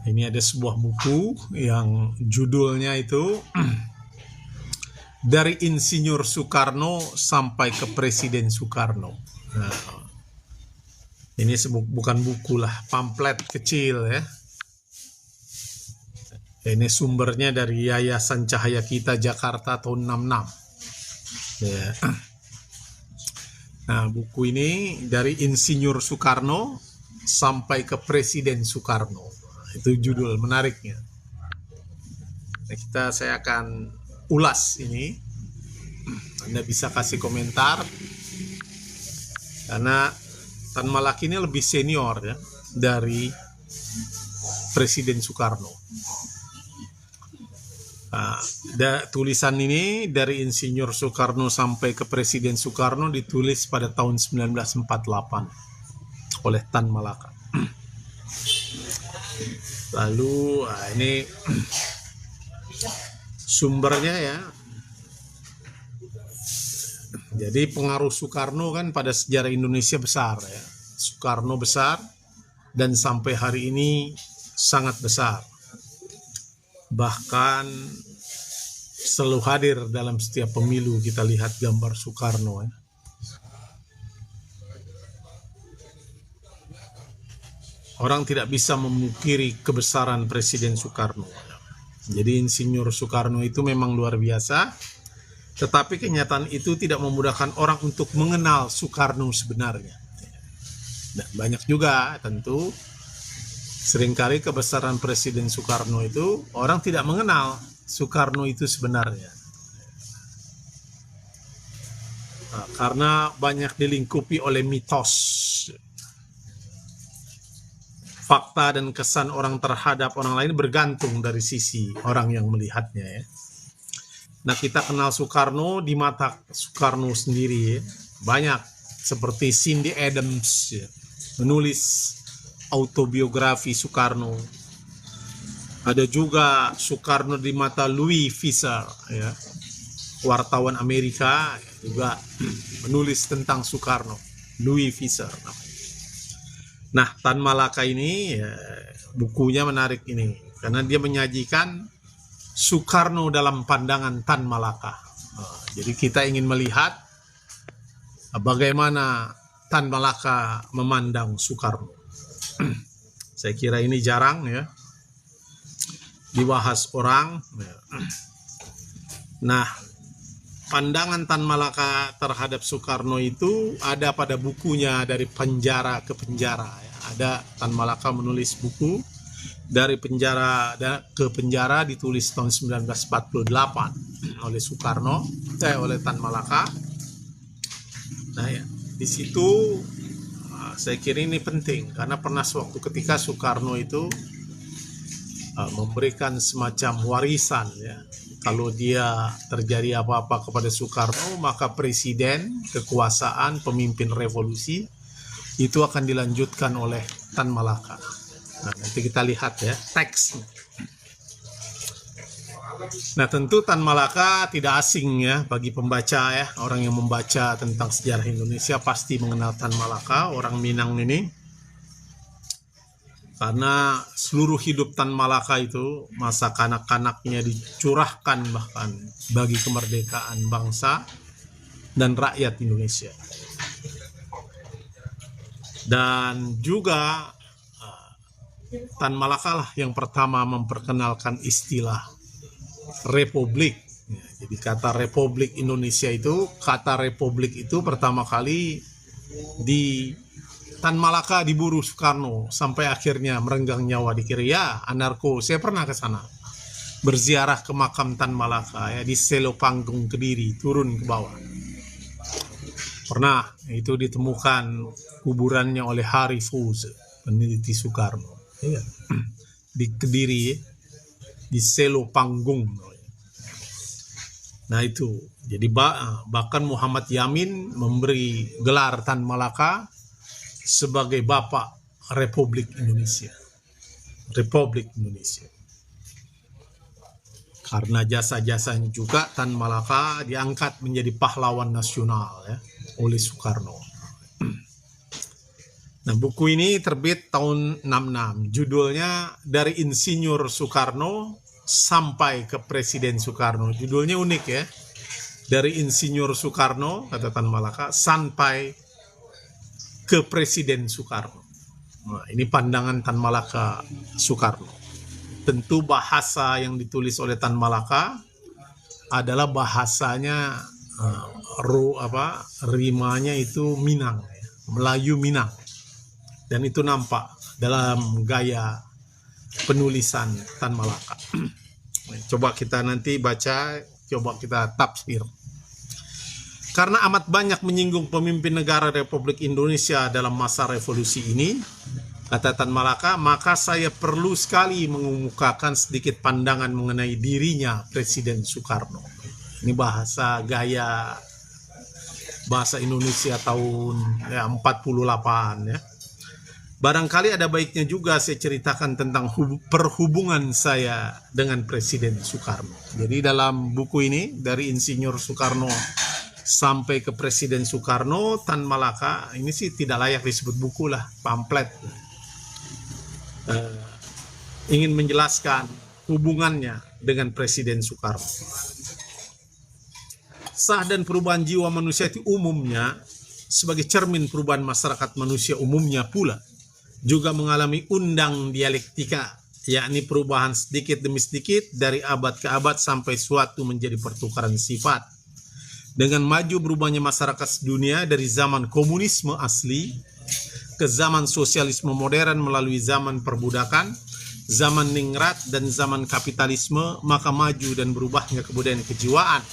Ini ada sebuah buku yang judulnya itu Dari Insinyur Soekarno sampai ke Presiden Soekarno. Nah, ini bukan buku lah, pamflet kecil ya. Ini sumbernya dari Yayasan Cahaya Kita Jakarta tahun 66. Ya. Nah, buku ini dari Insinyur Soekarno sampai ke Presiden Soekarno. Itu judul menariknya. Nah, saya akan ulas ini. Anda bisa kasih komentar karena Tan Malaka ini lebih senior ya dari Presiden Soekarno. Nah, tulisan ini dari Insinyur Soekarno sampai ke Presiden Soekarno ditulis pada tahun 1948 oleh Tan Malaka. Lalu ini sumbernya ya. Jadi pengaruh Soekarno kan pada sejarah Indonesia besar ya. Soekarno besar dan sampai hari ini sangat besar. Bahkan selalu hadir dalam setiap pemilu kita lihat gambar Soekarno ya. Orang tidak bisa memungkiri kebesaran Presiden Soekarno. Jadi Insinyur Soekarno itu memang luar biasa, tetapi kenyataan itu tidak memudahkan orang untuk mengenal Soekarno sebenarnya. Dan banyak juga tentu seringkali kebesaran Presiden Soekarno itu orang tidak mengenal Soekarno itu sebenarnya. Nah, karena banyak dilingkupi oleh mitos. Fakta dan kesan orang terhadap orang lain bergantung dari sisi orang yang melihatnya ya. Nah, kita kenal Soekarno di mata Soekarno sendiri ya. Banyak seperti Cindy Adams ya, menulis autobiografi Soekarno. Ada juga Soekarno di mata Louis Fisher ya, wartawan Amerika juga menulis tentang Soekarno, Louis Fisher. Nah, Tan Malaka ini ya, bukunya menarik ini karena dia menyajikan Soekarno dalam pandangan Tan Malaka. Jadi kita ingin melihat bagaimana Tan Malaka memandang Soekarno. Saya kira ini jarang ya dibahas orang. Nah, pandangan Tan Malaka terhadap Soekarno itu ada pada bukunya Dari Penjara ke Penjara. Ada Tan Malaka menulis buku Dari Penjara ke Penjara, ditulis tahun 1948 oleh Soekarno, oleh Tan Malaka. Nah ya, di situ saya kira ini penting karena pernah suatu ketika Soekarno itu memberikan semacam warisan ya. Kalau dia terjadi apa-apa kepada Soekarno, maka presiden, kekuasaan, pemimpin revolusi itu akan dilanjutkan oleh Tan Malaka. Nah, nanti kita lihat ya teks. Nah, tentu Tan Malaka tidak asing ya bagi pembaca ya. Orang yang membaca tentang sejarah Indonesia pasti mengenal Tan Malaka, orang Minang ini. Karena seluruh hidup Tan Malaka itu masa kanak-kanaknya dicurahkan bahkan bagi kemerdekaan bangsa dan rakyat Indonesia. Dan juga Tan Malaka lah yang pertama memperkenalkan istilah republik. Jadi kata Republik Indonesia itu, kata republik itu pertama kali di Tan Malaka diburu Soekarno sampai akhirnya merenggang nyawa di kiri ya anarko. Saya pernah ke sana berziarah ke makam Tan Malaka ya di Selo Panggung Kediri, turun ke bawah. Pernah itu ditemukan kuburannya oleh Hari Fauze, peneliti Soekarno. Ya, di Kediri di Selo Panggung. Nah itu. Jadi bahkan Muhammad Yamin memberi gelar Tan Malaka sebagai Bapak Republik Indonesia. Republik Indonesia. Karena jasa-jasanya juga Tan Malaka diangkat menjadi pahlawan nasional ya, oleh Soekarno. Nah, buku ini terbit tahun 66. Judulnya Dari Insinyur Soekarno Sampai ke Presiden Soekarno. Judulnya unik ya. Dari Insinyur Soekarno, kata Tan Malaka, sampai ke Presiden Soekarno. Nah, ini pandangan Tan Malaka Soekarno. Tentu bahasa yang ditulis oleh Tan Malaka adalah bahasanya rimanya itu Minang, ya, Melayu Minang. Dan itu nampak dalam gaya penulisan Tan Malaka. Coba kita nanti baca, coba kita tafsir. Karena amat banyak menyinggung pemimpin negara Republik Indonesia dalam masa revolusi ini, kata Tan Malaka, maka saya perlu sekali mengemukakan sedikit pandangan mengenai dirinya Presiden Soekarno. Ini bahasa gaya bahasa Indonesia tahun 48 ya. Barangkali ada baiknya juga saya ceritakan tentang perhubungan saya dengan Presiden Soekarno. Jadi dalam buku ini, Dari Insinyur Soekarno Sampai ke Presiden Soekarno, Tan Malaka, ini sih tidak layak disebut buku lah, pamflet. Ingin menjelaskan hubungannya dengan Presiden Soekarno. Sah dan perubahan jiwa manusia itu umumnya sebagai cermin perubahan masyarakat manusia umumnya pula juga mengalami undang dialektika, yakni perubahan sedikit demi sedikit dari abad ke abad sampai suatu menjadi pertukaran sifat. Dengan maju berubahnya masyarakat dunia dari zaman komunisme asli ke zaman sosialisme modern melalui zaman perbudakan, zaman ningrat dan zaman kapitalisme, maka maju dan berubahnya kebudayaan kejiwaan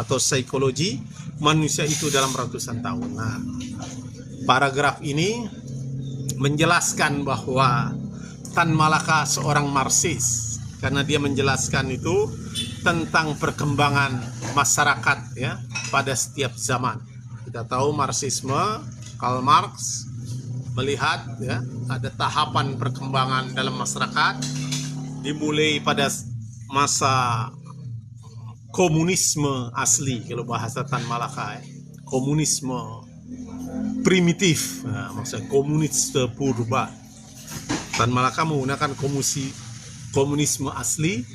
atau psikologi manusia itu dalam ratusan tahun. Nah, paragraf ini menjelaskan bahwa Tan Malaka seorang Marxis, karena dia menjelaskan itu tentang perkembangan masyarakat ya pada setiap zaman. Kita tahu Marxisme, Karl Marx melihat ya ada tahapan perkembangan dalam masyarakat dimulai pada masa komunisme asli, kalau bahasa Tan Malaka ya. Komunisme primitif, nah, maksudnya komunis purba. Tan Malaka menggunakan komunisme asli,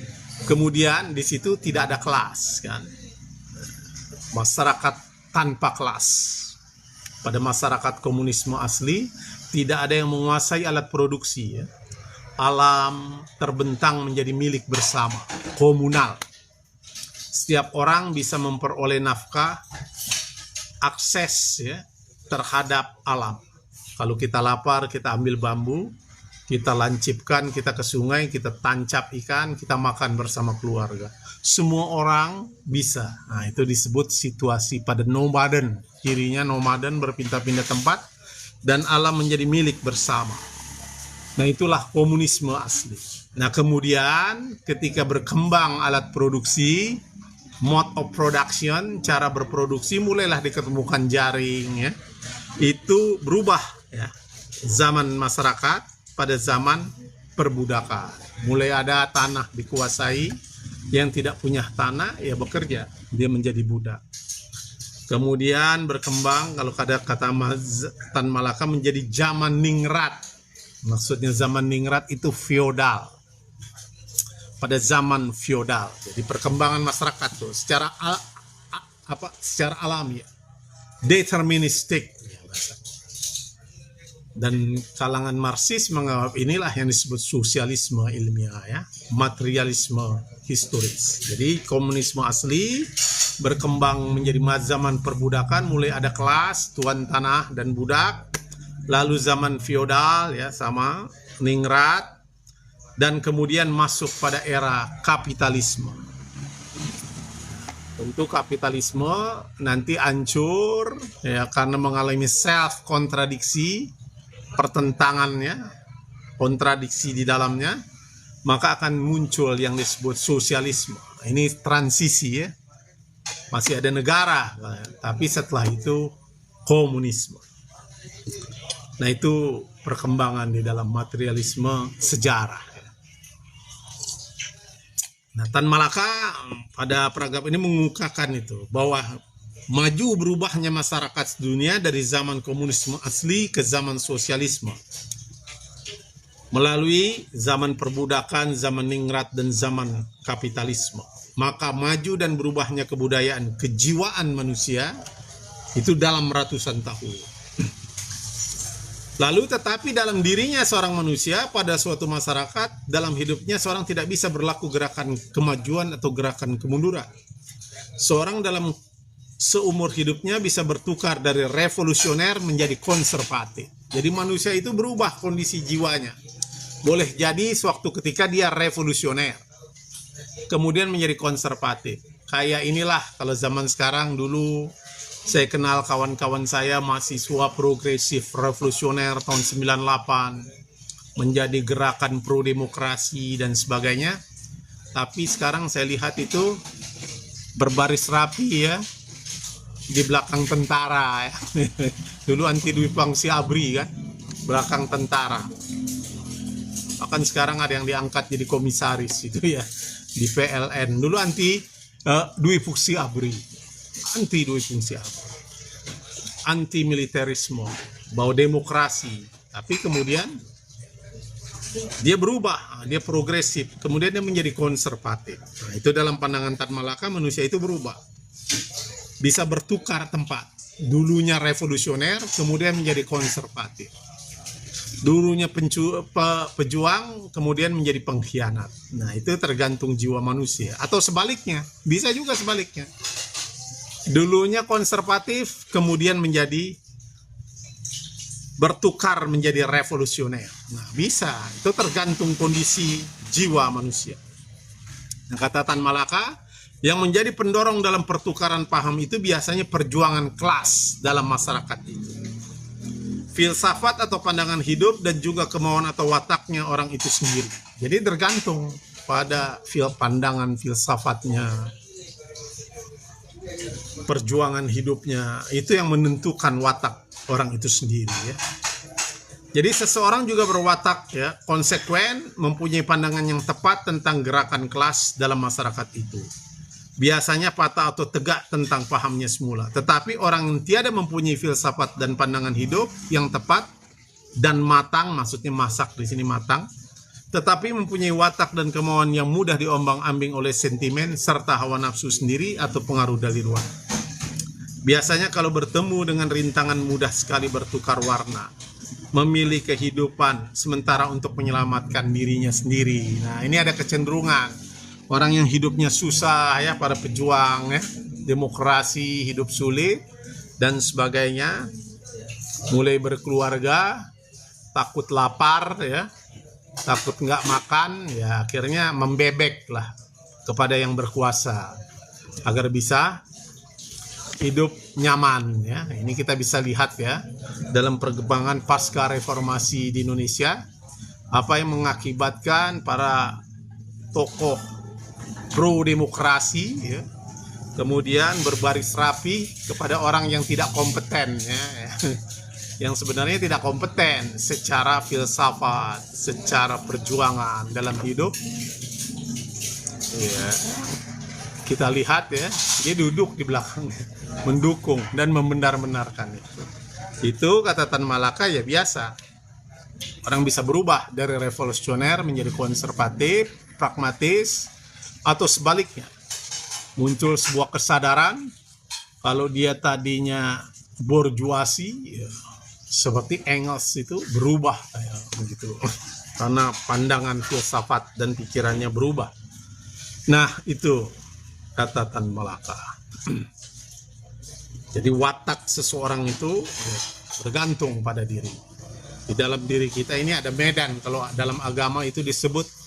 kemudian di situ tidak ada kelas kan, masyarakat tanpa kelas. Pada masyarakat komunisme asli tidak ada yang menguasai alat produksi ya. Alam terbentang menjadi milik bersama, komunal. Setiap orang bisa memperoleh nafkah, akses ya terhadap alam. Kalau kita lapar, kita ambil bambu, kita lancipkan, kita ke sungai, kita tancap ikan, kita makan bersama keluarga. Semua orang bisa. Nah, itu disebut situasi pada nomaden. Cirinya nomaden berpindah-pindah tempat dan alam menjadi milik bersama. Nah, itulah komunisme asli. Nah, kemudian ketika berkembang alat produksi, mode of production, cara berproduksi, mulailah diketemukan jaring ya. Itu berubah ya. Zaman masyarakat pada zaman perbudakan. Mulai ada tanah dikuasai, yang tidak punya tanah ya bekerja, dia menjadi budak. Kemudian berkembang, kalau kata Tan Malaka, menjadi zaman ningrat. Maksudnya zaman ningrat itu feodal. Pada zaman feodal. Jadi perkembangan masyarakat tuh secara alami, deterministik. Dan kalangan Marxis menganggap inilah yang disebut sosialisme ilmiah ya, materialisme historis. Jadi komunisme asli berkembang menjadi zaman perbudakan, mulai ada kelas tuan tanah dan budak, lalu zaman feodal ya sama ningrat, dan kemudian masuk pada era kapitalisme. Tentu kapitalisme nanti hancur ya karena mengalami self kontradiksi, pertentangannya, kontradiksi di dalamnya, maka akan muncul yang disebut sosialisme. Ini transisi ya, masih ada negara, tapi setelah itu komunisme. Nah, itu perkembangan di dalam materialisme sejarah. Nah, Tan Malaka pada paragraf ini mengemukakan itu bahwa maju berubahnya masyarakat dunia dari zaman komunisme asli ke zaman sosialisme melalui zaman perbudakan, zaman ningrat, dan zaman kapitalisme. Maka maju dan berubahnya kebudayaan, kejiwaan manusia itu dalam ratusan tahun. Lalu tetapi dalam dirinya seorang manusia pada suatu masyarakat, dalam hidupnya seorang tidak bisa berlaku gerakan kemajuan atau gerakan kemunduran. Seorang dalam seumur hidupnya bisa bertukar dari revolusioner menjadi konservatif. Jadi manusia itu berubah kondisi jiwanya. Boleh jadi sewaktu ketika dia revolusioner, kemudian menjadi konservatif. Kayak inilah kalau zaman sekarang. Dulu saya kenal kawan-kawan saya mahasiswa progresif revolusioner tahun 98, menjadi gerakan pro demokrasi dan sebagainya. Tapi sekarang saya lihat itu berbaris rapi ya, di belakang tentara ya. Dulu anti Dwi Fungsi ABRI kan, belakang tentara. Bahkan sekarang ada yang diangkat jadi komisaris itu ya di PLN. Dulu anti Dwi Fungsi ABRI, anti Dwi Fungsi ABRI, anti militerisme, bau demokrasi. Tapi kemudian dia berubah, dia progresif, kemudian dia menjadi konservatif. Nah, itu dalam pandangan Tan Malaka manusia itu berubah, bisa bertukar tempat. Dulunya revolusioner, kemudian menjadi konservatif. Dulunya pejuang, kemudian menjadi pengkhianat. Nah, itu tergantung jiwa manusia. Atau sebaliknya, bisa juga sebaliknya. Dulunya konservatif, kemudian menjadi bertukar menjadi revolusioner. Nah, bisa. Itu tergantung kondisi jiwa manusia. Nah, kata Tan Malaka, yang menjadi pendorong dalam pertukaran paham itu biasanya perjuangan kelas dalam masyarakat itu. Filsafat atau pandangan hidup dan juga kemauan atau wataknya orang itu sendiri. Jadi tergantung pada pandangan filsafatnya, perjuangan hidupnya, itu yang menentukan watak orang itu sendiri ya. Jadi seseorang juga berwatak ya, konsekuen, mempunyai pandangan yang tepat tentang gerakan kelas dalam masyarakat itu. Biasanya patah atau tegak tentang pahamnya semula. Tetapi orang yang tiada mempunyai filsafat dan pandangan hidup yang tepat dan matang, maksudnya masak di sini matang, tetapi mempunyai watak dan kemauan yang mudah diombang-ambing oleh sentimen serta hawa nafsu sendiri atau pengaruh dari luar. Biasanya kalau bertemu dengan rintangan mudah sekali bertukar warna, memilih kehidupan sementara untuk menyelamatkan dirinya sendiri. Nah, ini ada kecenderungan. Orang yang hidupnya susah ya, para pejuang ya, demokrasi, hidup sulit dan sebagainya, mulai berkeluarga, takut lapar ya, takut nggak makan ya, akhirnya membebek lah kepada yang berkuasa agar bisa hidup nyaman ya. Ini kita bisa lihat ya dalam perkembangan pasca reformasi di Indonesia, apa yang mengakibatkan para tokoh pro demokrasi ya, kemudian berbaris rapi kepada orang yang tidak kompeten ya, yang sebenarnya tidak kompeten secara filsafat, secara perjuangan dalam hidup ya. Kita lihat ya, dia duduk di belakang mendukung dan membenar-benarkan itu kata Tan Malaka ya. Biasa orang bisa berubah dari revolusioner menjadi konservatif, pragmatis, atau sebaliknya muncul sebuah kesadaran kalau dia tadinya borjuasi ya, seperti Engels itu berubah ya, begitu, karena pandangan filsafat dan pikirannya berubah. Nah, itu kata Tan Malaka. Jadi watak seseorang itu ya, bergantung pada diri. Di dalam diri kita ini ada medan, kalau dalam agama itu disebut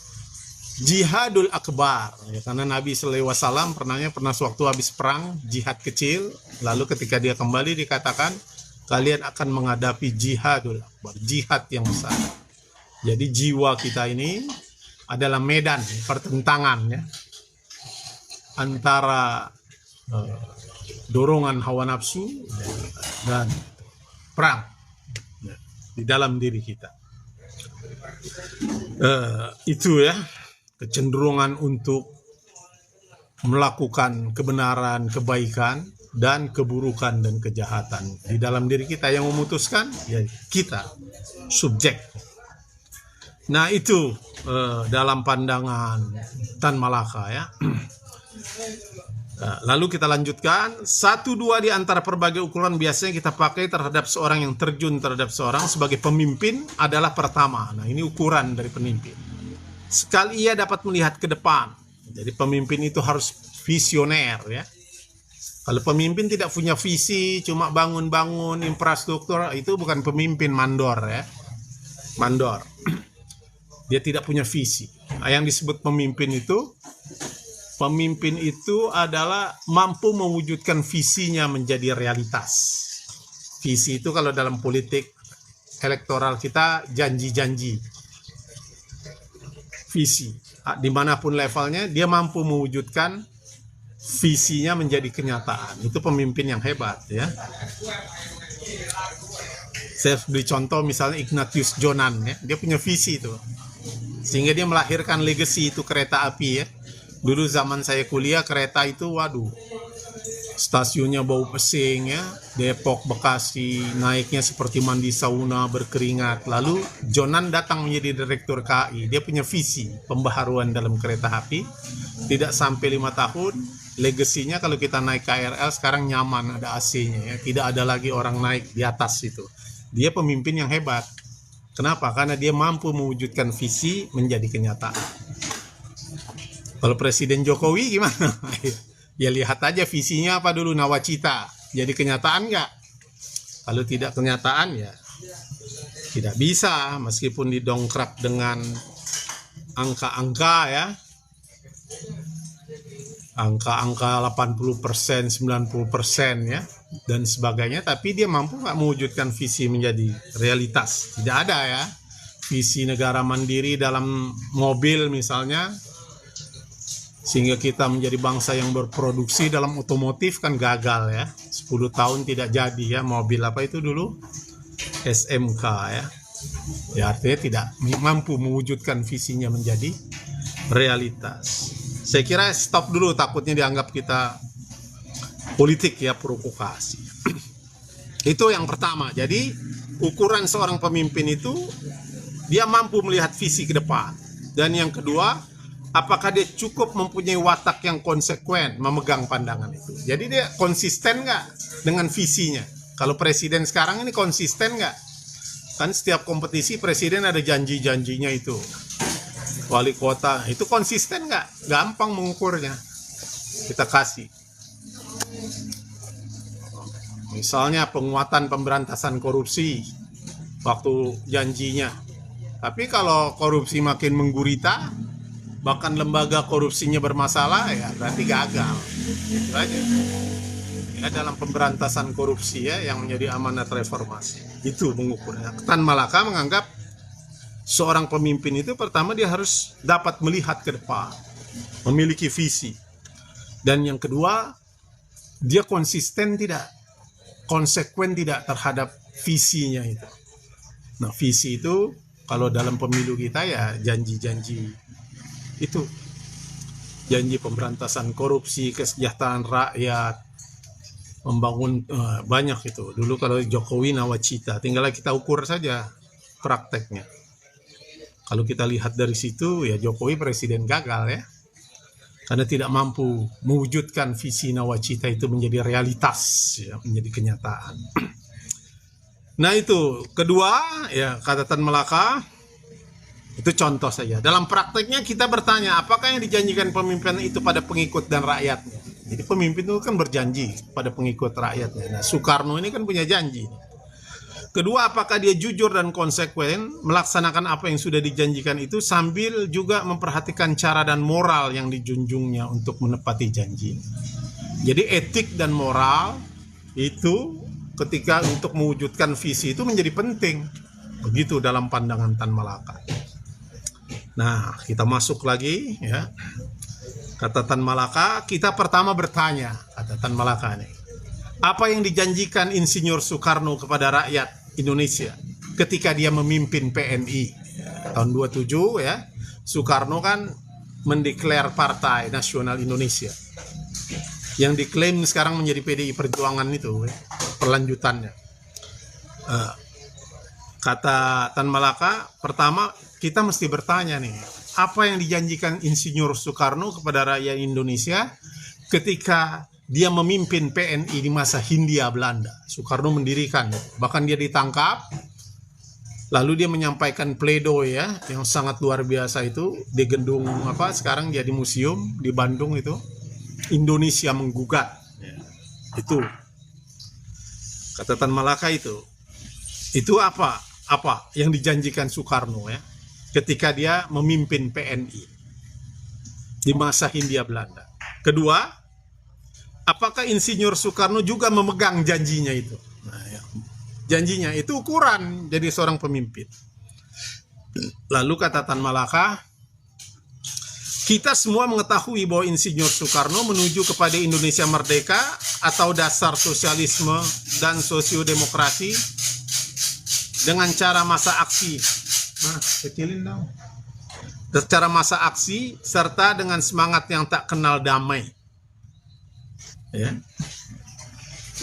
jihadul akbar ya, karena Nabi SAW pernah sewaktu habis perang jihad kecil, lalu ketika dia kembali dikatakan kalian akan menghadapi jihadul akbar, jihad yang besar. Jadi jiwa kita ini adalah medan pertentangan ya, antara dorongan hawa nafsu dan perang ya, di dalam diri kita. Itu ya, kecenderungan untuk melakukan kebenaran, kebaikan dan keburukan dan kejahatan. Di dalam diri kita yang memutuskan, ya kita, subjek. Nah itu dalam pandangan Tan Malaka ya. Lalu kita lanjutkan, 1-2 di antara berbagai ukuran biasanya kita pakai terhadap seorang yang terjun terhadap seorang sebagai pemimpin adalah pertama. Nah ini ukuran dari pemimpin. Sekali ia dapat melihat ke depan. Jadi pemimpin itu harus visioner ya. Kalau pemimpin tidak punya visi, cuma bangun-bangun infrastruktur, itu bukan pemimpin, mandor ya. Mandor. Dia tidak punya visi. Nah, yang disebut pemimpin itu adalah mampu mewujudkan visinya menjadi realitas. Visi itu kalau dalam politik elektoral kita janji-janji. Visi. Dimanapun levelnya, dia mampu mewujudkan visinya menjadi kenyataan. Itu pemimpin yang hebat ya. Saya beri contoh misalnya Ignatius Jonan ya, dia punya visi itu, sehingga dia melahirkan legacy itu kereta api ya. Dulu zaman saya kuliah kereta itu waduh, stasiunnya bau pesing ya, Depok Bekasi, naiknya seperti mandi sauna berkeringat. Lalu Jonan datang menjadi direktur KAI, dia punya visi pembaharuan dalam kereta api. Tidak sampai 5 tahun, legasinya kalau kita naik KRL sekarang nyaman, ada AC-nya ya, tidak ada lagi orang naik di atas itu. Dia pemimpin yang hebat. Kenapa? Karena dia mampu mewujudkan visi menjadi kenyataan. Kalau Presiden Jokowi gimana? Ya lihat aja visinya apa dulu, nawacita. Jadi kenyataan nggak? Kalau tidak kenyataan ya tidak bisa, meskipun didongkrak dengan angka-angka ya. Angka-angka 80%, 90% ya, dan sebagainya, tapi dia mampu nggak mewujudkan visi menjadi realitas? Tidak ada ya. Visi negara mandiri dalam mobil misalnya, sehingga kita menjadi bangsa yang berproduksi dalam otomotif kan gagal ya. 10 tahun tidak jadi ya, mobil apa itu dulu? SMK ya. Ya artinya tidak mampu mewujudkan visinya menjadi realitas. Saya kira stop dulu, takutnya dianggap kita politik ya, provokasi. Itu yang pertama. Jadi ukuran seorang pemimpin itu dia mampu melihat visi ke depan. Dan yang kedua, apakah dia cukup mempunyai watak yang konsekuen memegang pandangan itu. Jadi dia konsisten nggak dengan visinya. Kalau presiden sekarang ini konsisten nggak? Kan setiap kompetisi presiden ada janji-janjinya itu. Wali kota itu konsisten nggak? Gampang mengukurnya. Kita kasih. Misalnya penguatan pemberantasan korupsi waktu janjinya. Tapi kalau korupsi makin menggurita, bahkan lembaga korupsinya bermasalah, ya berarti gagal. Itu aja. Ya, dalam pemberantasan korupsi ya yang menjadi amanat reformasi. Itu mengukurnya. Tan Malaka menganggap seorang pemimpin itu pertama dia harus dapat melihat ke depan, memiliki visi. Dan yang kedua, dia konsisten tidak, konsekuen tidak terhadap visinya itu. Nah, visi itu kalau dalam pemilu kita ya janji-janji itu. Janji pemberantasan korupsi, kesejahteraan rakyat, membangun banyak itu. Dulu kalau Jokowi nawacita, tinggal kita ukur saja prakteknya. Kalau kita lihat dari situ ya Jokowi presiden gagal ya. Karena tidak mampu mewujudkan visi nawacita itu menjadi realitas ya, menjadi kenyataan. Nah itu kedua ya, kata Tan Malaka itu contoh saja. Dalam prakteknya kita bertanya, apakah yang dijanjikan pemimpin itu pada pengikut dan rakyatnya? Jadi pemimpin itu kan berjanji pada pengikut rakyatnya. Nah, Soekarno ini kan punya janji. Kedua, apakah dia jujur dan konsekuen melaksanakan apa yang sudah dijanjikan itu sambil juga memperhatikan cara dan moral yang dijunjungnya untuk menepati janji. Jadi etik dan moral itu ketika untuk mewujudkan visi itu menjadi penting. Begitu dalam pandangan Tan Malaka. Nah, kita masuk lagi ya. Kata Tan Malaka, kita pertama bertanya, kata Tan Malaka nih, apa yang dijanjikan Insinyur Soekarno kepada rakyat Indonesia ketika dia memimpin PNI tahun 27 ya. Soekarno kan mendeklar Partai Nasional Indonesia. yang diklaim sekarang menjadi PDI Perjuangan itu, perlanjutannya. Kata Tan Malaka, pertama kita mesti bertanya nih, apa yang dijanjikan Insinyur Soekarno kepada rakyat Indonesia ketika dia memimpin PNI di masa Hindia Belanda. Soekarno mendirikan, bahkan dia ditangkap, lalu dia menyampaikan pledoi ya, yang sangat luar biasa itu di gedung sekarang jadi museum di Bandung itu, Indonesia menggugat. Itu kata Tan Malaka itu apa yang dijanjikan Soekarno ya ketika dia memimpin PNI di masa Hindia Belanda. Kedua, apakah Insinyur Soekarno juga memegang janjinya itu? Nah, ya. Janjinya itu ukuran jadi seorang pemimpin. Lalu kata Tan Malaka, kita semua mengetahui bahwa Insinyur Soekarno menuju kepada Indonesia merdeka atau dasar sosialisme dan sosiodemokrasi dengan cara masa aksi. Nah, kecilin dong. Secara masa aksi serta dengan semangat yang tak kenal damai. Ya.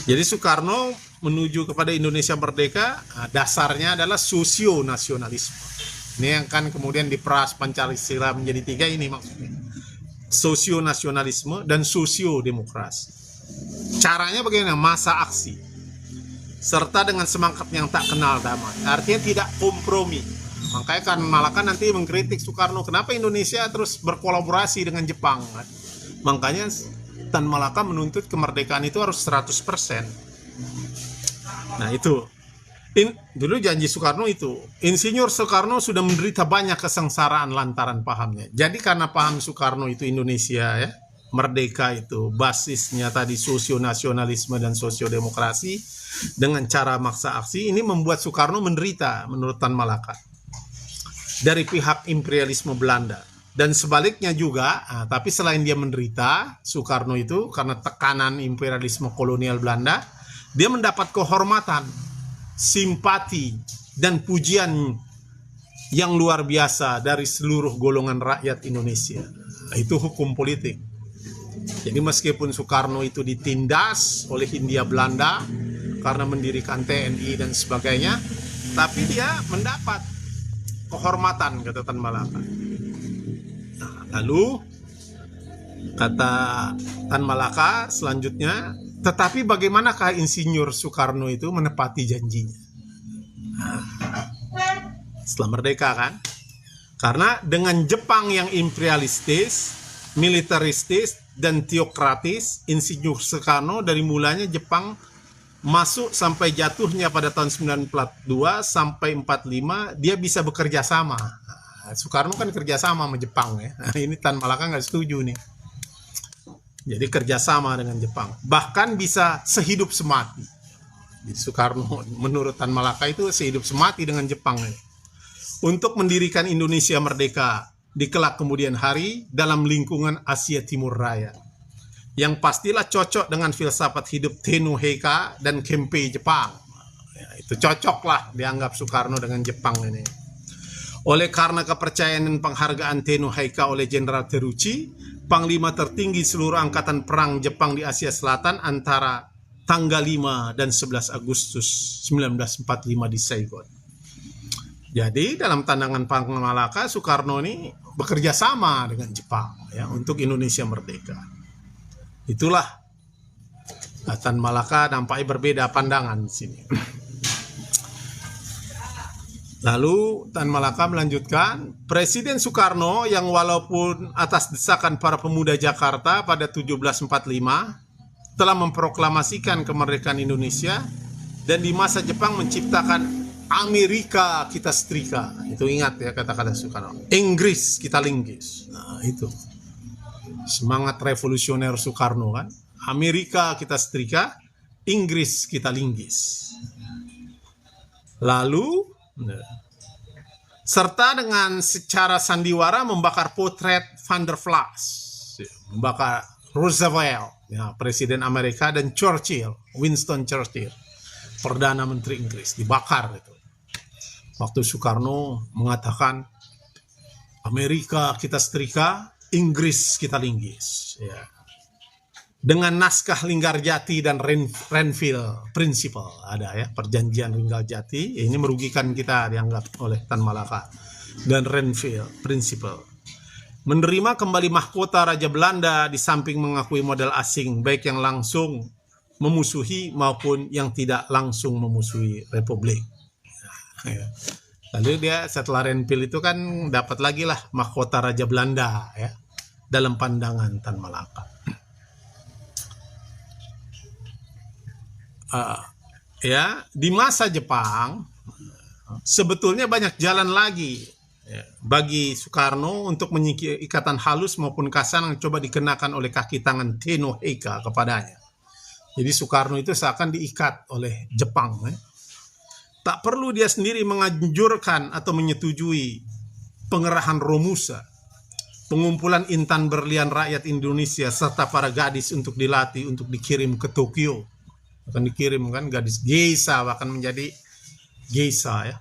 Jadi Soekarno menuju kepada Indonesia merdeka, dasarnya adalah sosio-nasionalisme. Ini yang kan kemudian diperas Pancasila menjadi 3 ini maksudnya. Sosio-nasionalisme dan sosio-demokrasi. Caranya bagaimana? Masa aksi. Serta dengan semangat yang tak kenal damai. Artinya tidak kompromi. Makanya kan Malaka nanti mengkritik Soekarno, kenapa Indonesia terus berkolaborasi dengan Jepang. Makanya Tan Malaka menuntut kemerdekaan itu harus 100%. Nah itu. Dulu janji Soekarno itu. Insinyur Soekarno sudah menderita banyak kesengsaraan lantaran pahamnya. Jadi karena paham Soekarno itu Indonesia ya, merdeka itu basisnya tadi sosio-nasionalisme dan sosiodemokrasi dengan cara maksa aksi, ini membuat Soekarno menderita menurut Tan Malaka dari pihak imperialisme Belanda. Dan sebaliknya juga, tapi selain dia menderita, Soekarno itu karena tekanan imperialisme kolonial Belanda, dia mendapat kehormatan, simpati, dan pujian yang luar biasa dari seluruh golongan rakyat Indonesia. Itu hukum politik. Jadi meskipun Soekarno itu ditindas oleh Hindia Belanda karena mendirikan TNI dan sebagainya, tapi dia mendapat kehormatan, kata Tan Malaka. Nah, lalu kata Tan Malaka selanjutnya, tetapi bagaimanakah Insinyur Soekarno itu menepati janjinya? Nah, setelah merdeka kan? Karena dengan Jepang yang imperialistis, militeristis, dan teokratis, Insinyur Soekarno dari mulanya Jepang masuk sampai jatuhnya pada tahun 92 sampai 45 dia bisa bekerja sama. Nah, Soekarno kan kerjasama sama Jepang ya. Nah, ini Tan Malaka nggak setuju nih. Jadi kerjasama dengan Jepang, bahkan bisa sehidup semati. Jadi Soekarno menurut Tan Malaka itu sehidup semati dengan Jepang nih, untuk mendirikan Indonesia merdeka di kelak kemudian hari dalam lingkungan Asia Timur Raya, yang pastilah cocok dengan filsafat hidup Tenno Heika dan Kempei Jepang. Ya, itu cocoklah dianggap Soekarno dengan Jepang ini. Oleh karena kepercayaan dan penghargaan Tenno Heika oleh Jenderal Terauchi, Panglima tertinggi seluruh angkatan perang Jepang di Asia Selatan antara tanggal 5 dan 11 Agustus 1945 di Saigon. Jadi dalam pandangan Tan Malaka, Soekarno ini bekerja sama dengan Jepang ya untuk Indonesia merdeka. Itulah Tan Malaka nampaknya berbeda pandangan di sini. Lalu Tan Malaka melanjutkan, Presiden Soekarno yang walaupun atas desakan para pemuda Jakarta pada 1745 telah memproklamasikan kemerdekaan Indonesia dan di masa Jepang menciptakan Amerika kita setrika. Itu ingat ya kata-kata Soekarno. Inggris kita linggis. Nah itu semangat revolusioner Soekarno kan. Amerika kita setrika, Inggris kita linggis. Lalu serta dengan secara sandiwara membakar potret Van der Vlas, membakar Roosevelt, ya, Presiden Amerika, dan Churchill, Winston Churchill, Perdana Menteri Inggris, dibakar itu. Waktu Soekarno mengatakan Amerika kita setrika, Inggris kita linggis. Ya. dengan naskah Linggarjati dan Renville Principle. Ada ya, perjanjian Linggarjati, ini merugikan kita dianggap oleh Tan Malaka, dan Renville Principle. Menerima kembali mahkota Raja Belanda di samping mengakui modal asing, baik yang langsung memusuhi maupun yang tidak langsung memusuhi Republik. Ya. Lalu dia setelah Renville itu kan dapat lagi lah mahkota Raja Belanda ya, dalam pandangan Tan Malaka. Ya, di masa Jepang sebetulnya banyak jalan lagi ya, bagi Soekarno untuk menyingkir ikatan halus maupun kasar yang coba dikenakan oleh kaki tangan Tenno Heika kepadanya. Jadi Soekarno itu seakan diikat oleh Jepang. Ya. Tak perlu dia sendiri menganjurkan atau menyetujui pengerahan Romusa, pengumpulan intan berlian rakyat Indonesia serta para gadis untuk dilatih untuk dikirim ke Tokyo. Akan dikirim kan gadis geisha, bahkan menjadi geisha ya.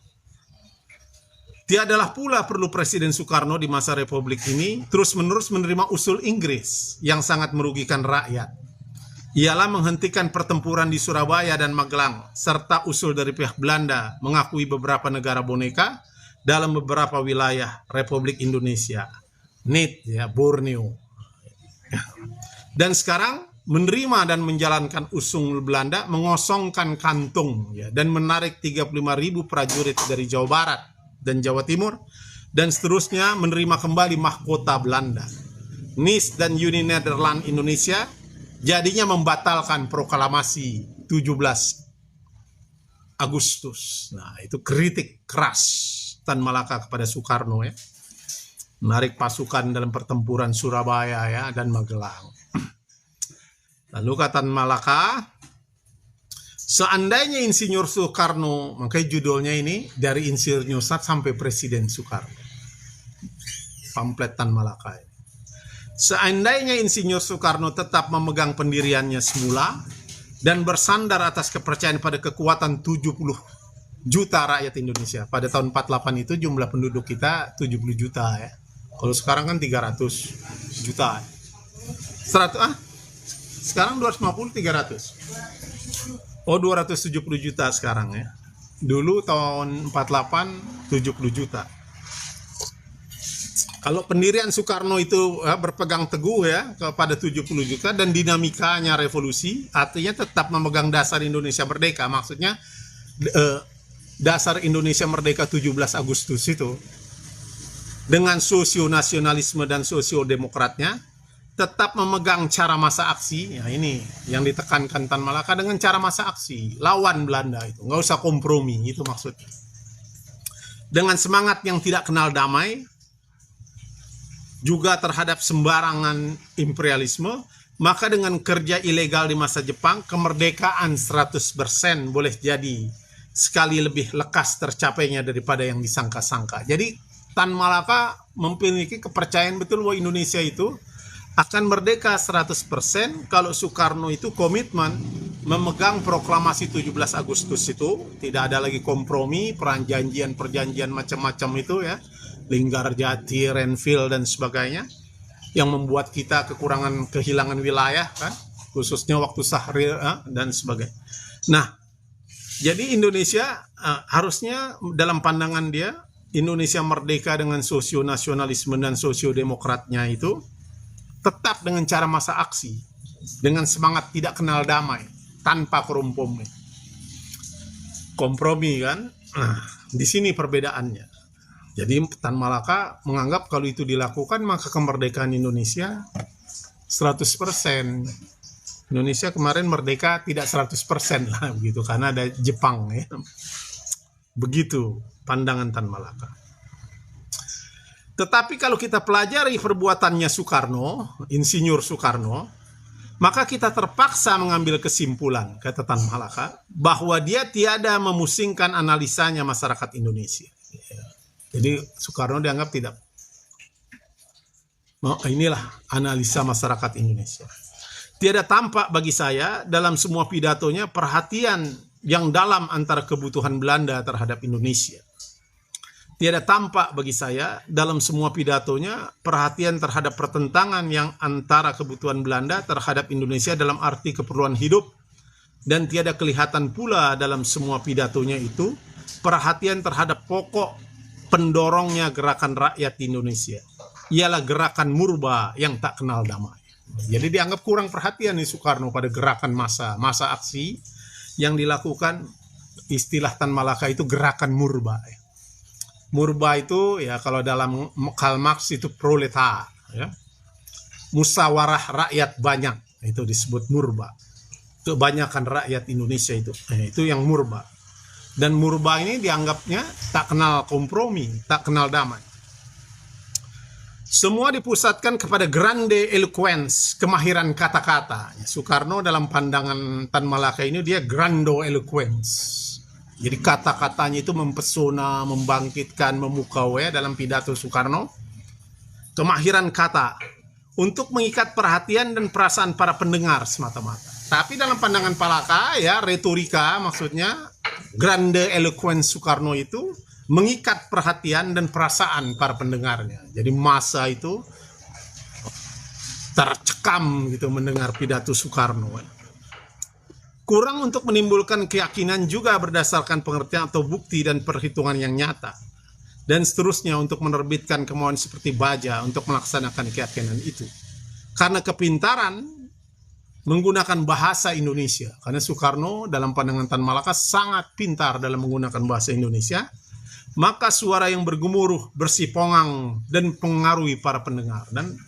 Tiadalah pula perlu Presiden Soekarno di masa Republik ini terus-menerus menerima usul Inggris yang sangat merugikan rakyat. Ialah menghentikan pertempuran di Surabaya dan Magelang, serta usul dari pihak Belanda mengakui beberapa negara boneka dalam beberapa wilayah Republik Indonesia. NIT ya, Borneo. Dan sekarang menerima dan menjalankan usul Belanda mengosongkan kantung ya, dan menarik 35.000 prajurit dari Jawa Barat dan Jawa Timur, dan seterusnya menerima kembali mahkota Belanda. NIS dan Uni Nederland Indonesia jadinya membatalkan proklamasi 17 Agustus. Nah, itu kritik keras Tan Malaka kepada Soekarno ya. Menarik pasukan dalam pertempuran Surabaya ya dan Magelang. Lalu kata Malaka, seandainya Insinyur Soekarno, makanya judulnya ini dari Insinyur sampai Presiden Soekarno. Pamflet Tan Malaka. Seandainya Insinyur Soekarno tetap memegang pendiriannya semula dan bersandar atas kepercayaan pada kekuatan 70 juta rakyat Indonesia. Pada tahun 48 itu jumlah penduduk kita 70 juta ya. Kalau sekarang kan 300 juta. 100 sekarang 250, 300. Oh, 270 juta sekarang ya. Dulu tahun 48 70 juta. Kalau pendirian Soekarno itu berpegang teguh ya kepada 70 juta dan dinamikanya revolusi, artinya tetap memegang dasar Indonesia merdeka. Maksudnya dasar Indonesia merdeka 17 Agustus itu dengan sosio-nasionalisme dan sosio-demokratnya tetap memegang cara masa aksi, ya ini yang ditekankan Tan Malaka, dengan cara masa aksi, lawan Belanda itu, nggak usah kompromi, itu maksudnya. Dengan semangat yang tidak kenal damai, juga terhadap sembarangan imperialisme, maka dengan kerja ilegal di masa Jepang, kemerdekaan 100% boleh jadi sekali lebih lekas tercapainya daripada yang disangka-sangka. Jadi Tan Malaka memiliki kepercayaan betul bahwa Indonesia itu akan merdeka 100% kalau Soekarno itu komitmen memegang proklamasi 17 Agustus itu, tidak ada lagi kompromi, perjanjian macam-macam itu ya, Linggarjati, Renville dan sebagainya, yang membuat kita kehilangan wilayah kan, khususnya waktu Syahrir dan sebagainya. Nah, jadi Indonesia harusnya dalam pandangan dia, Indonesia merdeka dengan sosio-nasionalisme dan sosio-demokratnya itu tetap dengan cara masa aksi, dengan semangat tidak kenal damai, tanpa kompromi. Kompromi kan? Nah, di sini perbedaannya. Jadi Tan Malaka menganggap kalau itu dilakukan maka kemerdekaan Indonesia 100%. Indonesia kemarin merdeka tidak 100% lah begitu karena ada Jepang ya. Begitu pandangan Tan Malaka. Tetapi kalau kita pelajari perbuatannya Soekarno, Insinyur Soekarno, maka kita terpaksa mengambil kesimpulan, kata Tan Malaka, bahwa dia tiada memusingkan analisanya masyarakat Indonesia. Jadi Soekarno dianggap tidak. Inilah analisa masyarakat Indonesia. Tiada tampak bagi saya dalam semua pidatonya perhatian yang dalam antara kebutuhan Belanda terhadap Indonesia. Tiada tampak bagi saya dalam semua pidatonya perhatian terhadap pertentangan yang antara kebutuhan Belanda terhadap Indonesia dalam arti keperluan hidup, dan tiada kelihatan pula dalam semua pidatonya itu perhatian terhadap pokok pendorongnya gerakan rakyat Indonesia, ialah gerakan murba yang tak kenal damai. Jadi dianggap kurang perhatian nih Soekarno pada gerakan massa aksi yang dilakukan, istilah Tan Malaka itu gerakan murba. Murba itu ya kalau dalam Karl Marx itu proletar, ya. Musyawarah rakyat banyak, itu disebut murba. Kebanyakan rakyat Indonesia itu yang murba. Dan murba ini dianggapnya tak kenal kompromi, tak kenal damai. Semua dipusatkan kepada grande eloquence, kemahiran kata-kata. Soekarno dalam pandangan Tan Malaka ini dia grando eloquence. Jadi kata-katanya itu mempesona, membangkitkan, memukau ya dalam pidato Soekarno. Kemahiran kata untuk mengikat perhatian dan perasaan para pendengar semata-mata. Tapi dalam pandangan Malaka ya retorika maksudnya grande eloquence Soekarno itu mengikat perhatian dan perasaan para pendengarnya. Jadi massa itu tercekam gitu mendengar pidato Soekarno. Kurang untuk menimbulkan keyakinan juga berdasarkan pengertian atau bukti dan perhitungan yang nyata. Dan seterusnya untuk menerbitkan kemauan seperti baja untuk melaksanakan keyakinan itu. Karena kepintaran menggunakan bahasa Indonesia. Karena Soekarno dalam pandangan Tan Malaka sangat pintar dalam menggunakan bahasa Indonesia. Maka suara yang bergemuruh, bersipongang, dan pengaruhi para pendengar. Dan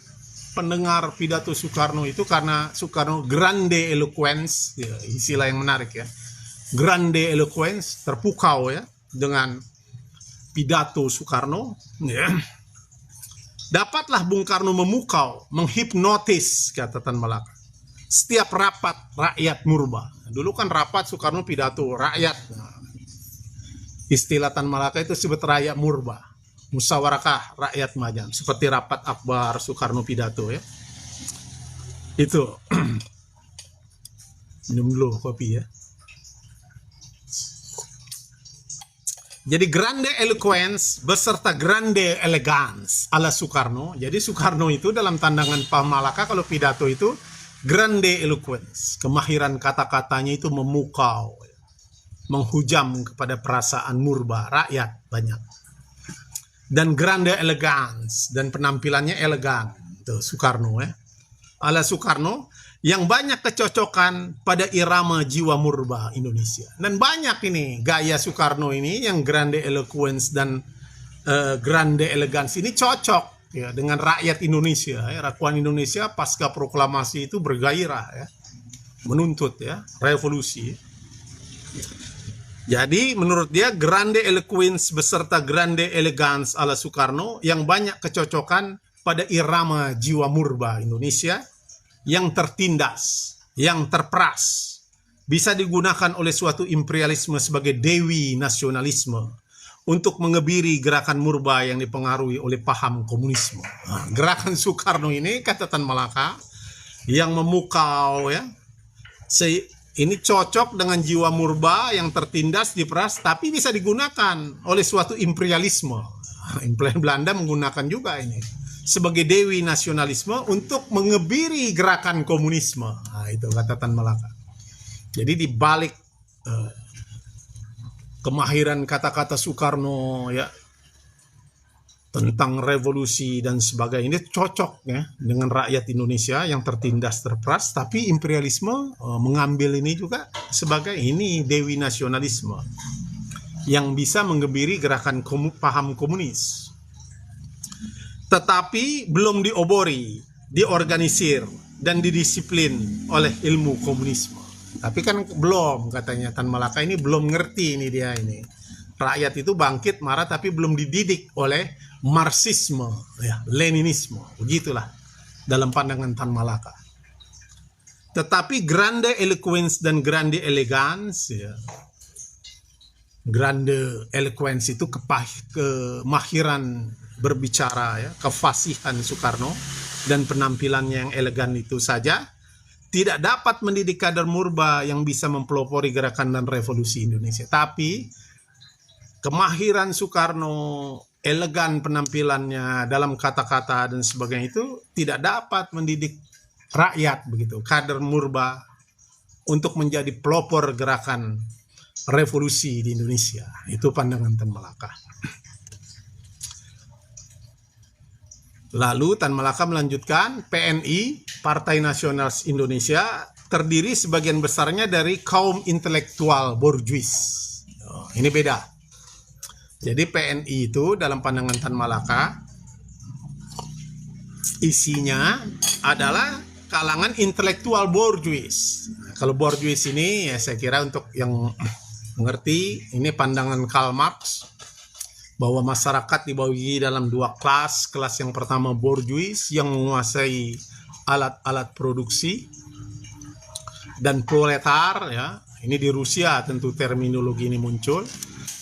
pendengar pidato Soekarno itu karena Soekarno grande eloquence, ya, istilah yang menarik ya. Grande eloquence, terpukau ya dengan pidato Soekarno. Ya. Dapatlah Bung Karno memukau, menghipnotis, kata Tan Malaka. Setiap rapat rakyat murba. Dulu kan rapat Soekarno pidato rakyat. Nah, istilah Tan Malaka itu disebut rakyat murba. Musyawarah rakyat majang, seperti rapat akbar Soekarno pidato ya. Itu. Minum dulu kopi ya. Jadi grande eloquence beserta grande elegance ala Soekarno. Jadi Soekarno itu dalam tandangan Pak Malaka kalau pidato itu grande eloquence, kemahiran kata-katanya itu memukau, menghujam kepada perasaan murba rakyat banyak. Dan grande elegance, dan penampilannya elegan. Itu Soekarno ya. Ala Soekarno yang banyak kecocokan pada irama jiwa murba Indonesia. Dan banyak ini gaya Soekarno ini yang grande eloquence dan grande elegance ini cocok ya dengan rakyat Indonesia ya. Rakyat Indonesia pasca proklamasi itu bergairah ya. Menuntut ya revolusi. Jadi menurut dia grande eloquence beserta grande elegance ala Soekarno yang banyak kecocokan pada irama jiwa murba Indonesia yang tertindas, yang terperas, bisa digunakan oleh suatu imperialisme sebagai dewi nasionalisme untuk mengebiri gerakan murba yang dipengaruhi oleh paham komunisme. Nah, gerakan Soekarno ini kata Tan Malaka yang memukau ya, ini cocok dengan jiwa murba yang tertindas, diperas, tapi bisa digunakan oleh suatu imperialisme. Imperial Belanda menggunakan juga ini sebagai dewi nasionalisme untuk mengebiri gerakan komunisme. Nah, itu kata Tan Malaka. Jadi di balik kemahiran kata-kata Soekarno ya tentang revolusi dan sebagainya, ini cocok ya dengan rakyat Indonesia yang tertindas terperas, tapi imperialisme mengambil ini juga sebagai ini dewi nasionalisme yang bisa menggebiri gerakan paham komunis. Tetapi belum diobori, diorganisir dan didisiplin oleh ilmu komunisme. Tapi kan belum, katanya Tan Malaka ini belum ngerti ini dia ini. Rakyat itu bangkit marah tapi belum dididik oleh Marxisme, ya, Leninisme, begitulah dalam pandangan Tan Malaka. Tetapi grande eloquence dan grande elegance, ya, grande eloquence itu kemahiran berbicara, ya, kefasihan Soekarno dan penampilannya yang elegan itu saja tidak dapat mendidik kader murba yang bisa mempelopori gerakan dan revolusi Indonesia. Tapi kemahiran Soekarno, elegan penampilannya dalam kata-kata dan sebagainya itu tidak dapat mendidik rakyat begitu, kader Murba untuk menjadi pelopor gerakan revolusi di Indonesia. Itu pandangan Tan Malaka. Lalu Tan Malaka melanjutkan, PNI, Partai Nasionalis Indonesia, terdiri sebagian besarnya dari kaum intelektual borjuis. Ini beda. Jadi PNI itu dalam pandangan Tan Malaka isinya adalah kalangan intelektual borjuis. Kalau borjuis ini ya saya kira untuk yang mengerti, ini pandangan Karl Marx bahwa masyarakat dibagi dalam dua kelas. Kelas yang pertama borjuis yang menguasai alat-alat produksi, dan proletar, ya. Ini di Rusia tentu terminologi ini muncul,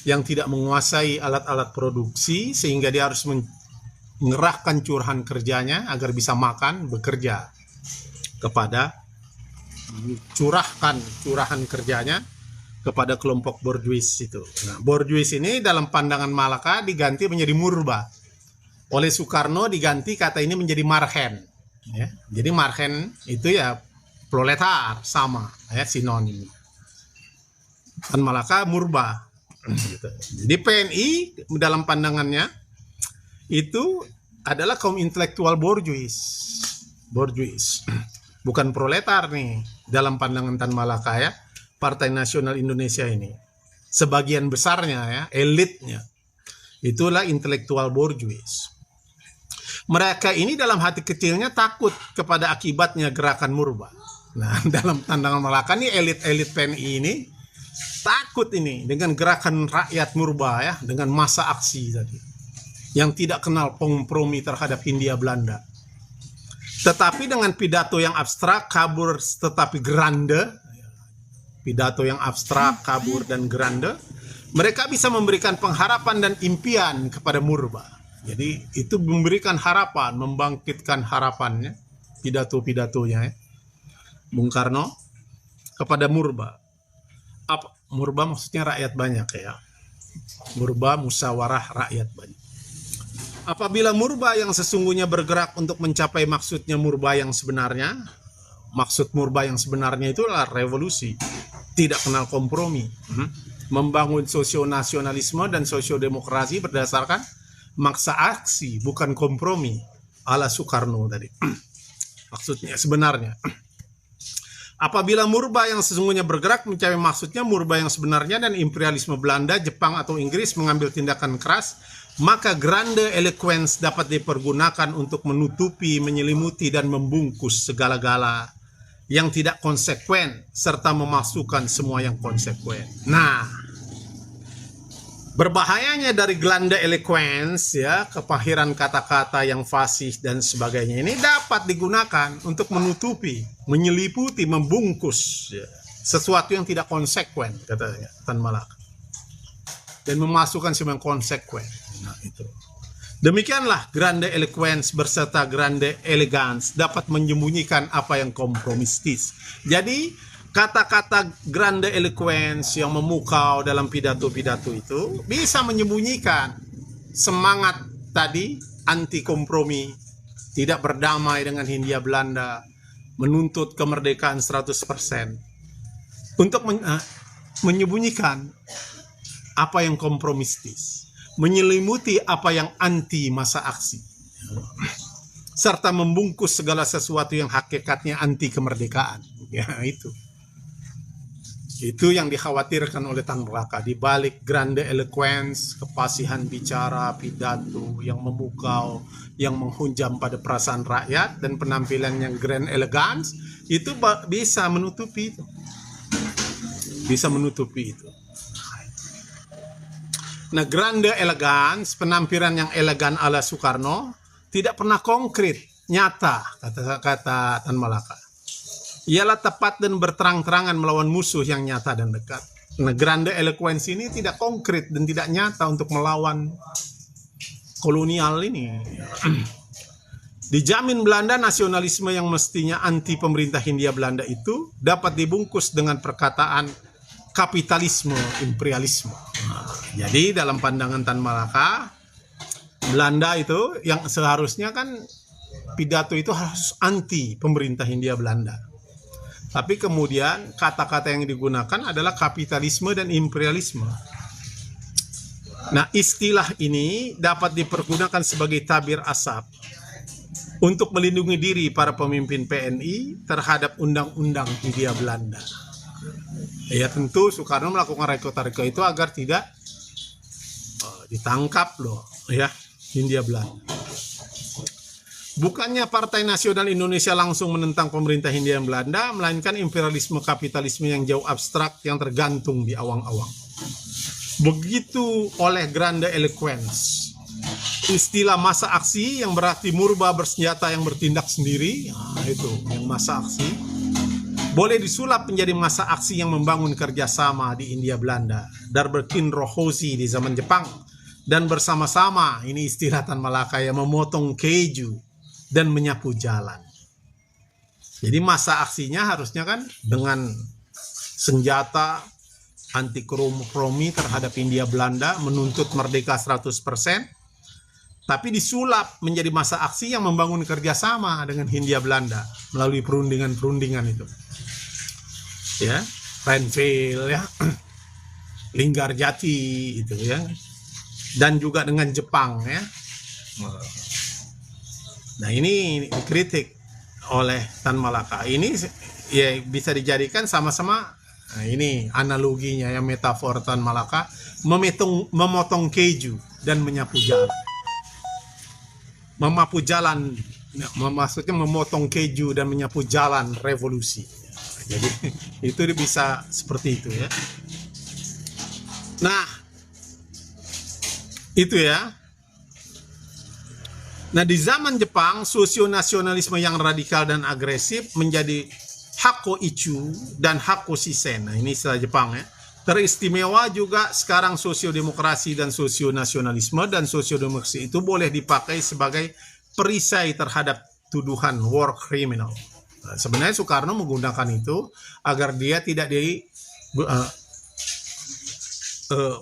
yang tidak menguasai alat-alat produksi sehingga dia harus mengerahkan curahan kerjanya agar bisa makan, bekerja kepada curahan kerjanya kepada kelompok borjuis itu. Nah, borjuis ini dalam pandangan Malaka diganti menjadi Murba. Oleh Soekarno diganti kata ini menjadi Marhen. Ya. Jadi Marhen itu ya proletar, sama, ya, sinonim. Tan Malaka Murba. Gitu. Jadi PNI dalam pandangannya itu adalah kaum intelektual borjuis, bukan proletar nih dalam pandangan Tan Malaka, ya. Partai Nasional Indonesia ini sebagian besarnya, ya, elitnya itulah intelektual borjuis. Mereka ini dalam hati kecilnya takut kepada akibatnya gerakan Murba. Nah, dalam pandangan Malaka nih elit-elit PNI ini takut ini dengan gerakan rakyat Murba, ya, dengan masa aksi tadi yang tidak kenal kompromi terhadap Hindia Belanda. Tetapi dengan pidato yang abstrak, kabur tetapi grande, pidato yang abstrak, kabur dan grande, mereka bisa memberikan pengharapan dan impian kepada Murba. Jadi itu memberikan harapan, membangkitkan harapannya, pidato-pidatonya, ya, Bung Karno kepada Murba. Apa Murba maksudnya rakyat banyak, ya. Murba musyawarah rakyat banyak. Apabila Murba yang sesungguhnya bergerak untuk mencapai maksudnya Murba yang sebenarnya, maksud Murba yang sebenarnya itu adalah revolusi, tidak kenal kompromi, membangun sosionasionalisme dan sosiodemokrasi berdasarkan maksa aksi, bukan kompromi, ala Soekarno tadi. Maksudnya sebenarnya. Apabila Murba yang sesungguhnya bergerak mencapai maksudnya Murba yang sebenarnya dan imperialisme Belanda, Jepang atau Inggris mengambil tindakan keras, maka grande eloquence dapat dipergunakan untuk menutupi, menyelimuti dan membungkus segala-gala yang tidak konsekuen serta memasukkan semua yang konsekuen. Nah, berbahayanya dari grande eloquence, ya, kepahiran kata-kata yang fasih dan sebagainya ini dapat digunakan untuk menutupi, menyeliputi, membungkus, ya, sesuatu yang tidak konsekuen, katanya Tan Malaka, dan memasukkan semua yang konsekuen. Nah, itu. Demikianlah grande eloquence berserta grande elegance dapat menyembunyikan apa yang kompromistis. Jadi kata-kata grande eloquence yang memukau dalam pidato-pidato itu bisa menyembunyikan semangat tadi anti kompromi, tidak berdamai dengan Hindia Belanda, menuntut kemerdekaan 100%, untuk menyembunyikan apa yang kompromistis, menyelimuti apa yang anti masa aksi, serta membungkus segala sesuatu yang hakikatnya anti kemerdekaan. Ya, itu yang dikhawatirkan oleh Tan Malaka di balik grande eloquence, kefasihan bicara, pidato yang memukau, yang menghunjam pada perasaan rakyat, dan penampilan yang grand elegance itu bisa menutupi itu. Bisa menutupi itu. Nah, grande elegance, penampilan yang elegan ala Soekarno tidak pernah konkret, nyata, kata Tan Malaka. Ialah tepat dan berterang-terangan melawan musuh yang nyata dan dekat. Nah, grande eloquence ini tidak konkret dan tidak nyata untuk melawan kolonial ini. Dijamin Belanda nasionalisme yang mestinya anti pemerintah Hindia Belanda itu dapat dibungkus dengan perkataan kapitalisme imperialisme. Nah, Jadi dalam pandangan Tan Malaka, Belanda itu yang seharusnya kan pidato itu harus anti pemerintah Hindia Belanda. Tapi kemudian kata-kata yang digunakan adalah kapitalisme dan imperialisme. Nah, istilah ini dapat dipergunakan sebagai tabir asap untuk melindungi diri para pemimpin PNI terhadap undang-undang Hindia Belanda. Ya tentu Soekarno melakukan reka-reka itu agar tidak ditangkap loh ya Hindia Belanda. Bukannya Partai Nasional Indonesia langsung menentang pemerintah Hindia Belanda, melainkan imperialisme kapitalisme yang jauh abstrak yang tergantung di awang-awang. Begitu oleh grande eloquence, istilah masa aksi yang berarti murba bersenjata yang bertindak sendiri, nah itu yang masa aksi, boleh disulap menjadi masa aksi yang membangun kerjasama di Hindia Belanda, Darberkin Rohosi di zaman Jepang, dan bersama-sama, ini istilah Tan Malaka, yang memotong keju dan menyapu jalan. Jadi masa aksinya harusnya kan dengan senjata anti kompromi terhadap Hindia Belanda, menuntut merdeka 100%, tapi disulap menjadi masa aksi yang membangun kerjasama dengan Hindia Belanda melalui perundingan-perundingan itu. Ya, Renville ya, Linggarjati itu ya, dan juga dengan Jepang ya. Nah ini dikritik oleh Tan Malaka. Ini ya bisa dijadikan sama-sama. Nah, ini analoginya ya, metafor Tan Malaka, memotong keju dan menyapu jalan. Memapu jalan, maksudnya memotong keju dan menyapu jalan revolusi. Jadi itu bisa seperti itu ya. Nah, itu ya. Nah, di zaman Jepang, sosionasionalisme yang radikal dan agresif menjadi Hakko Ichu dan Hakko Shisen. Nah, ini istilah Jepang ya. Teristimewa juga sekarang sosiodemokrasi dan sosionasionalisme, dan sosiodemokrasi itu boleh dipakai sebagai perisai terhadap tuduhan war criminal. Nah, sebenarnya Soekarno menggunakan itu agar dia tidak di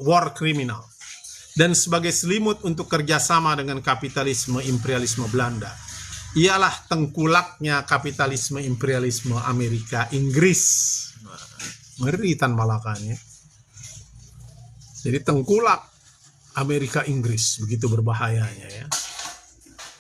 war criminal, dan sebagai selimut untuk kerjasama dengan kapitalisme imperialisme Belanda. Ialah tengkulaknya kapitalisme imperialisme Amerika Inggris. Ngeri Tan Malakanya. Jadi tengkulak Amerika Inggris, begitu berbahayanya ya.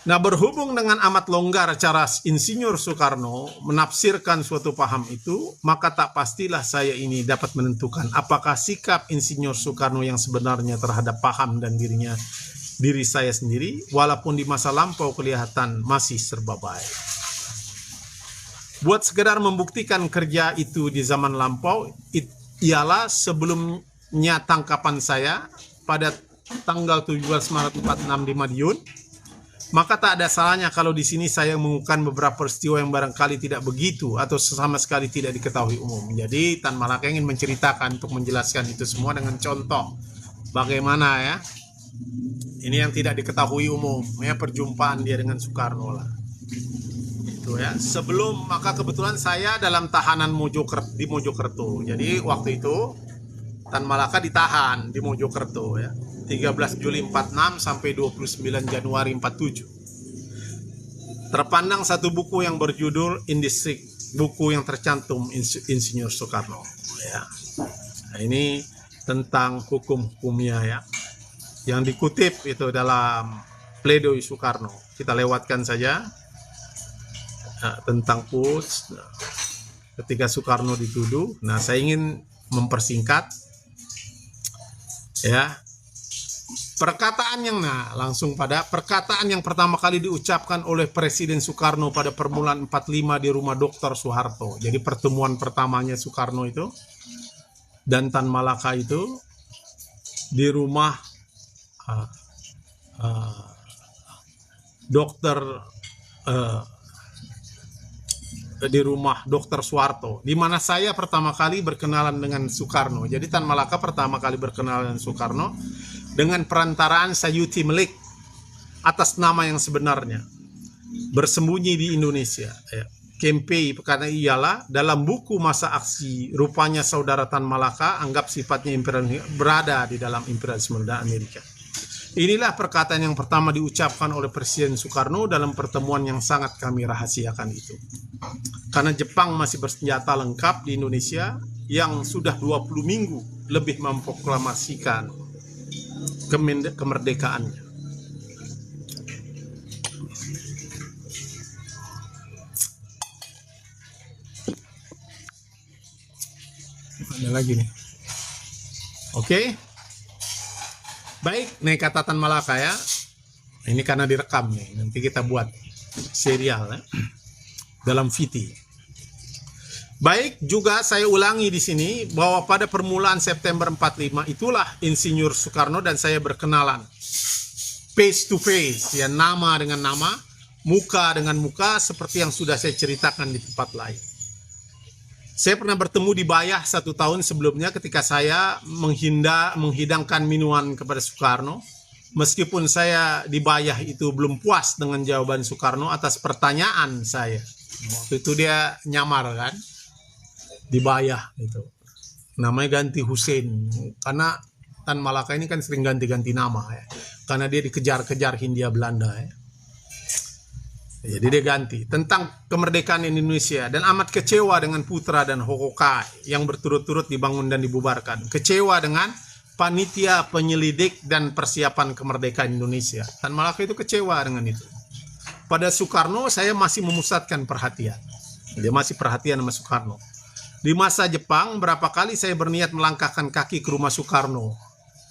Nah, berhubung dengan amat longgar cara Insinyur Soekarno menafsirkan suatu paham itu, maka tak pastilah saya ini dapat menentukan apakah sikap Insinyur Soekarno yang sebenarnya terhadap paham dan diri saya sendiri, walaupun di masa lampau kelihatan masih serba baik. Buat sekedar membuktikan kerja itu di zaman lampau, ialah sebelumnya tangkapan saya pada tanggal 17 Maret 46 di Madiun. Maka tak ada salahnya kalau di sini saya mengungkapkan beberapa peristiwa yang barangkali tidak begitu atau sama sekali tidak diketahui umum. Jadi Tan Malaka ingin menceritakan untuk menjelaskan itu semua dengan contoh bagaimana ya ini yang tidak diketahui umum ya, perjumpaan dia dengan Soekarno lah. Itu ya. Sebelum, maka kebetulan saya dalam tahanan di Mojokerto. Jadi waktu itu Tan Malaka ditahan di Mojokerto ya. 13 Juli 46 sampai 29 Januari 47. Terpandang satu buku yang berjudul Indistrik, buku yang tercantum Insinyur Soekarno ya. Nah, ini tentang hukum-hukumnya ya. Yang dikutip itu dalam pledoi Soekarno. Kita lewatkan saja. Nah, tentang PUS ketika Soekarno dituduh. Nah, saya ingin mempersingkat ya. Perkataan yang langsung pada perkataan yang pertama kali diucapkan oleh Presiden Soekarno pada permulaan 45 di rumah Dr. Soeharto. Jadi pertemuan pertamanya Soekarno itu dan Tan Malaka itu di rumah di rumah Dr. Soeharto, di mana saya pertama kali berkenalan dengan Soekarno. Jadi Tan Malaka pertama kali berkenalan dengan Soekarno dengan perantaraan Sayuti Melik atas nama yang sebenarnya, bersembunyi di Indonesia ya. Kempei karena ialah dalam buku masa aksi rupanya saudara Tan Malaka anggap sifatnya imperialisme berada di dalam imperialisme Amerika. Inilah perkataan yang pertama diucapkan oleh Presiden Soekarno dalam pertemuan yang sangat kami rahasiakan itu. Karena Jepang masih bersenjata lengkap di Indonesia yang sudah 20 minggu lebih memproklamasikan kemerdekaannya. Ada lagi nih. Oke. Baik, nih kata Tan Malaka ya. Ini karena direkam nih. Nanti kita buat serial ya. Dalam VT. Baik, juga saya ulangi di sini bahwa pada permulaan September 45 itulah Insinyur Soekarno dan saya berkenalan. Face to face, ya, nama dengan nama, muka dengan muka seperti yang sudah saya ceritakan di tempat lain. Saya pernah bertemu di Bayah 1 tahun sebelumnya ketika saya menghidangkan minuman kepada Soekarno. Meskipun saya di Bayah itu belum puas dengan jawaban Soekarno atas pertanyaan saya. Waktu itu dia nyamar kan, di Bayah itu. Namanya ganti Hussein. Karena Tan Malaka ini kan sering ganti-ganti nama ya. Karena dia dikejar-kejar Hindia Belanda ya. Jadi dia ganti tentang kemerdekaan Indonesia dan amat kecewa dengan Putra dan Hokoka yang berturut-turut dibangun dan dibubarkan. Kecewa dengan panitia penyelidik dan persiapan kemerdekaan Indonesia. Tan Malaka itu kecewa dengan itu. Pada Soekarno saya masih memusatkan perhatian. Dia masih perhatian sama Soekarno. Di masa Jepang berapa kali saya berniat melangkahkan kaki ke rumah Soekarno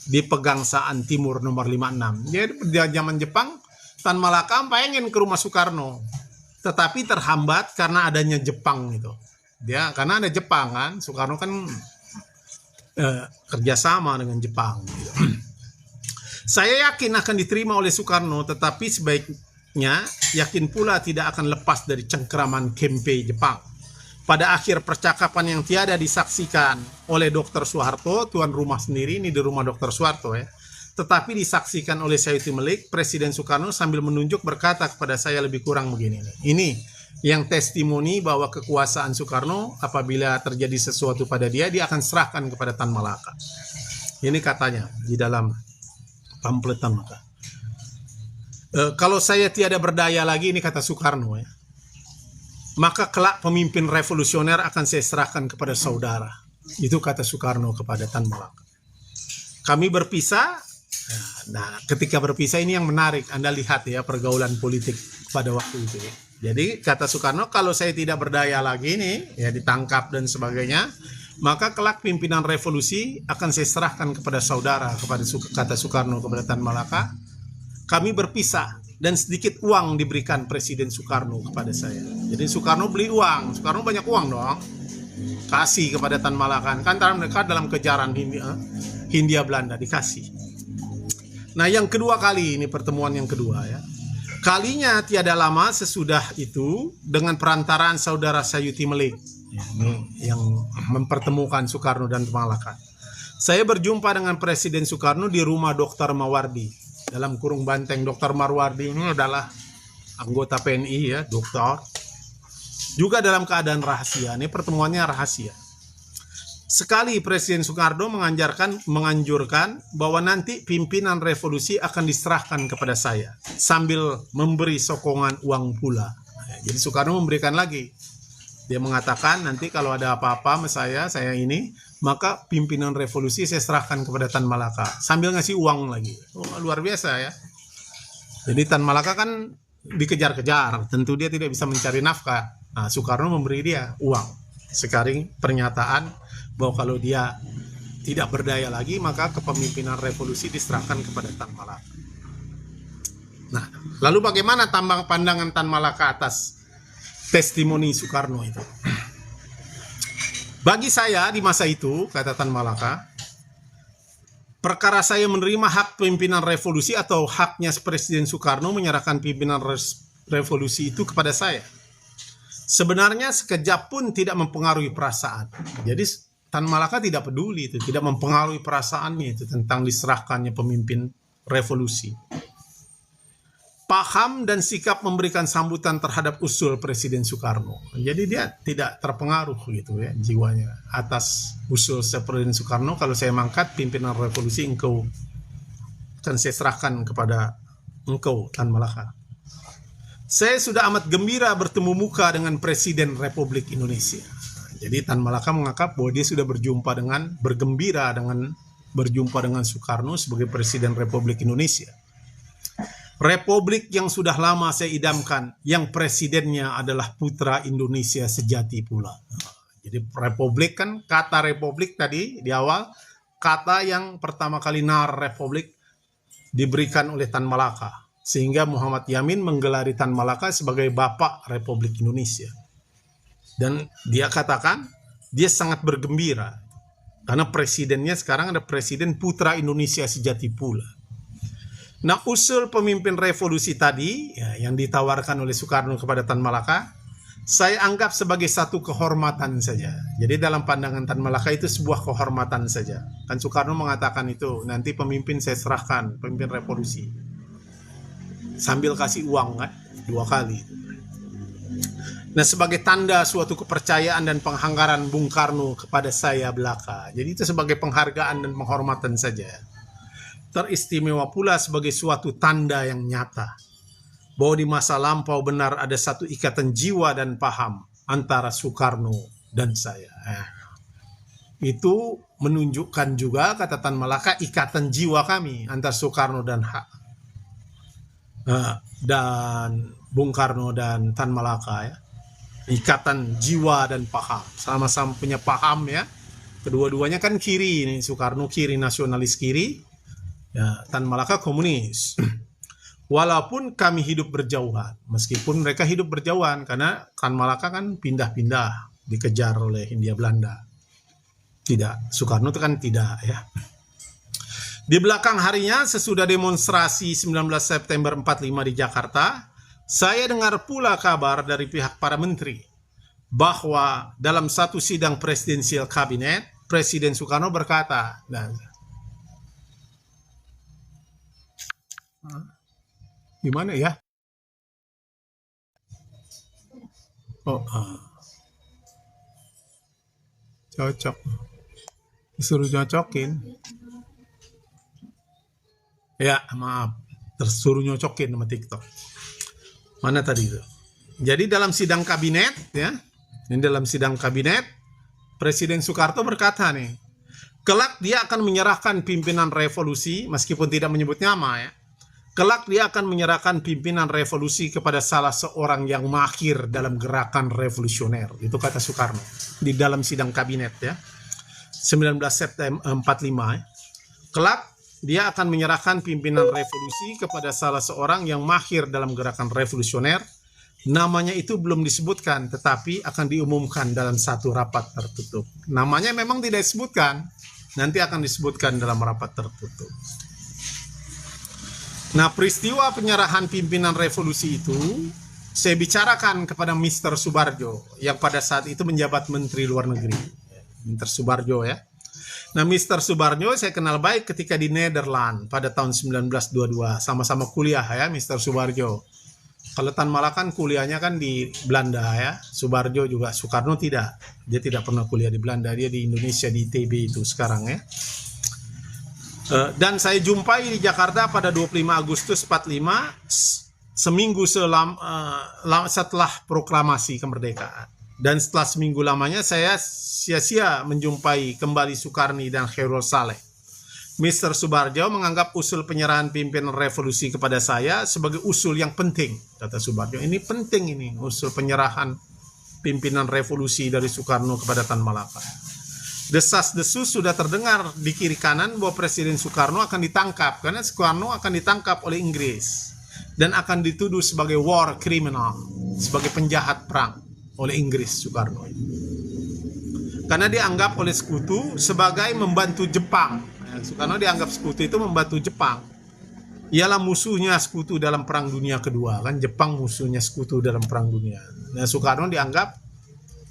di Pegangsaan Timur nomor 56. Jadi di zaman Jepang Tan Malaka pengen ke rumah Soekarno, tetapi terhambat karena adanya Jepang itu. Dia karena ada Jepang kan, Soekarno kan kerjasama dengan Jepang. Gitu. Saya yakin akan diterima oleh Soekarno, tetapi sebaiknya yakin pula tidak akan lepas dari cengkeraman Kempei Jepang. Pada akhir percakapan yang tiada disaksikan oleh Dr. Soeharto, tuan rumah sendiri, ini di rumah Dr. Soeharto ya. Tetapi disaksikan oleh Sayuti Melik, Presiden Soekarno sambil menunjuk berkata kepada saya lebih kurang begini. Ini yang testimoni bahwa kekuasaan Soekarno apabila terjadi sesuatu pada dia akan serahkan kepada Tan Malaka. Ini katanya di dalam pamflet Tan Malaka. Kalau saya tiada berdaya lagi, ini kata Soekarno ya, maka kelak pemimpin revolusioner akan saya serahkan kepada saudara. Itu kata Soekarno kepada Tan Malaka. Kami berpisah. Nah, ketika berpisah ini yang menarik, Anda lihat ya pergaulan politik pada waktu itu. Jadi kata Soekarno, kalau saya tidak berdaya lagi nih, ya ditangkap dan sebagainya, maka kelak pimpinan revolusi akan saya serahkan kepada saudara, kata Soekarno kepada Tan Malaka. Kami berpisah dan sedikit uang diberikan Presiden Soekarno kepada saya. Jadi Soekarno beli uang, Soekarno banyak uang dong, kasih kepada Tan Malaka. Kan mereka dalam kejaran Hindia Belanda dikasih. Nah yang kedua kali, ini pertemuan yang kedua ya. Kalinya tiada lama sesudah itu dengan perantaraan saudara Sayuti Melik ya, yang mempertemukan Soekarno dan Tan Malaka. Saya berjumpa dengan Presiden Soekarno di rumah Dr. Mawardi. Dalam kurung banteng, Dr. Mawardi ini adalah anggota PNI ya, dokter. Juga dalam keadaan rahasia, ini pertemuannya rahasia. Sekali Presiden Soekarno menganjurkan bahwa nanti pimpinan revolusi akan diserahkan kepada saya sambil memberi sokongan uang pula. Jadi Soekarno memberikan lagi. Dia mengatakan nanti kalau ada apa-apa sama saya ini, maka pimpinan revolusi saya serahkan kepada Tan Malaka sambil ngasih uang lagi. Oh, luar biasa ya. Jadi Tan Malaka kan dikejar-kejar, tentu dia tidak bisa mencari nafkah. Nah, Soekarno memberi dia uang. Sekarang pernyataan bahwa kalau dia tidak berdaya lagi, maka kepemimpinan revolusi diserahkan kepada Tan Malaka. Nah, lalu bagaimana pandangan Tan Malaka atas testimoni Soekarno itu? Bagi saya di masa itu, kata Tan Malaka, perkara saya menerima hak pimpinan revolusi atau haknya Presiden Soekarno menyerahkan pimpinan revolusi itu kepada saya. Sebenarnya sekejap pun tidak mempengaruhi perasaan. Jadi Tan Malaka tidak peduli itu, tidak mempengaruhi perasaannya itu tentang diserahkannya pemimpin revolusi. paham dan sikap memberikan sambutan terhadap usul Presiden Soekarno. Jadi dia tidak terpengaruh gitu ya jiwanya atas usul Presiden Soekarno. Kalau saya mangkat pimpinan revolusi, engkau akan saya serahkan kepada engkau, Tan Malaka. Saya sudah amat gembira bertemu muka dengan Presiden Republik Indonesia. Jadi Tan Malaka menganggap bahwa dia sudah bergembira dengan berjumpa dengan Soekarno sebagai Presiden Republik Indonesia. Republik yang sudah lama saya idamkan, yang presidennya adalah putra Indonesia sejati pula. Jadi republik kan, kata republik tadi di awal, kata yang pertama kali nar republik diberikan oleh Tan Malaka. Sehingga Muhammad Yamin menggelari Tan Malaka sebagai Bapak Republik Indonesia. Dan dia katakan, dia sangat bergembira. Karena presidennya sekarang ada presiden putra Indonesia sejati pula. Nah, usul pemimpin revolusi tadi ya, yang ditawarkan oleh Soekarno kepada Tan Malaka, saya anggap sebagai satu kehormatan saja. Jadi dalam pandangan Tan Malaka itu sebuah kehormatan saja. Kan Soekarno mengatakan itu, nanti pemimpin saya serahkan, pemimpin revolusi. Sambil kasih uang kan, 2 kali. Nah, sebagai tanda suatu kepercayaan dan penghargaan Bung Karno kepada saya belaka. Jadi itu sebagai penghargaan dan penghormatan saja. Teristimewa pula sebagai suatu tanda yang nyata bahwa di masa lampau benar ada satu ikatan jiwa dan paham antara Soekarno dan saya. Itu menunjukkan juga, kata Tan Malaka, ikatan jiwa kami antara Soekarno dan Bung Karno dan Tan Malaka ya. Ikatan jiwa dan paham, sama-sama punya paham ya. Kedua-duanya kan kiri, ini Soekarno kiri, nasionalis kiri. Ya, Tan Malaka komunis. Walaupun kami hidup berjauhan, meskipun mereka hidup berjauhan, karena Tan Malaka kan pindah-pindah, dikejar oleh Hindia Belanda. Tidak, Soekarno itu kan tidak ya. Di belakang harinya, sesudah demonstrasi 19 September 45 di Jakarta, saya dengar pula kabar dari pihak para menteri bahwa dalam satu sidang presidensial kabinet, Presiden Soekarno berkata, gimana ya? Cocok. Disuruh nyocokin. Ya, maaf. Tersuruh nyocokin sama TikTok. Mana tadi itu? Jadi dalam sidang kabinet, ya, ini dalam sidang kabinet, Presiden Soekarno berkata nih, kelak dia akan menyerahkan pimpinan revolusi, meskipun tidak menyebut nama ya, kelak dia akan menyerahkan pimpinan revolusi kepada salah seorang yang mahir dalam gerakan revolusioner. Itu kata Soekarno di dalam sidang kabinet ya, 19 September 45 ya. Kelak dia akan menyerahkan pimpinan revolusi kepada salah seorang yang mahir dalam gerakan revolusioner. Namanya itu belum disebutkan, tetapi akan diumumkan dalam satu rapat tertutup. Namanya memang tidak disebutkan, nanti akan disebutkan dalam rapat tertutup. Nah, peristiwa penyerahan pimpinan revolusi itu saya bicarakan kepada Mr. Soebardjo yang pada saat itu menjabat Menteri Luar Negeri. Mr. Soebardjo ya. Nah, Mr. Soebardjo saya kenal baik ketika di Nederland pada tahun 1922. Sama-sama kuliah ya, Mr. Soebardjo. Kalau Tan Malaka kan kuliahnya kan di Belanda ya. Soebardjo juga, Soekarno tidak. Dia tidak pernah kuliah di Belanda. Dia di Indonesia, di ITB itu sekarang ya. Dan saya jumpai di Jakarta pada 25 Agustus 45, seminggu setelah proklamasi kemerdekaan. Dan setelah seminggu lamanya saya sia-sia menjumpai kembali Soekarni dan Khairul Saleh. Mr. Soebardjo menganggap usul penyerahan pimpinan revolusi kepada saya sebagai usul yang penting, kata Soebardjo. Ini penting ini, usul penyerahan pimpinan revolusi dari Soekarno kepada Tan Malaka. Desas-desus sudah terdengar di kiri kanan bahwa Presiden Soekarno akan ditangkap, karena Soekarno akan ditangkap oleh Inggris dan akan dituduh sebagai war criminal, sebagai penjahat perang oleh Inggris Soekarno. Karena dianggap oleh sekutu sebagai membantu Jepang. Soekarno dianggap sekutu itu membantu Jepang. Ialah musuhnya sekutu dalam Perang Dunia Kedua. Kan Jepang musuhnya sekutu dalam Perang Dunia. Nah, Soekarno dianggap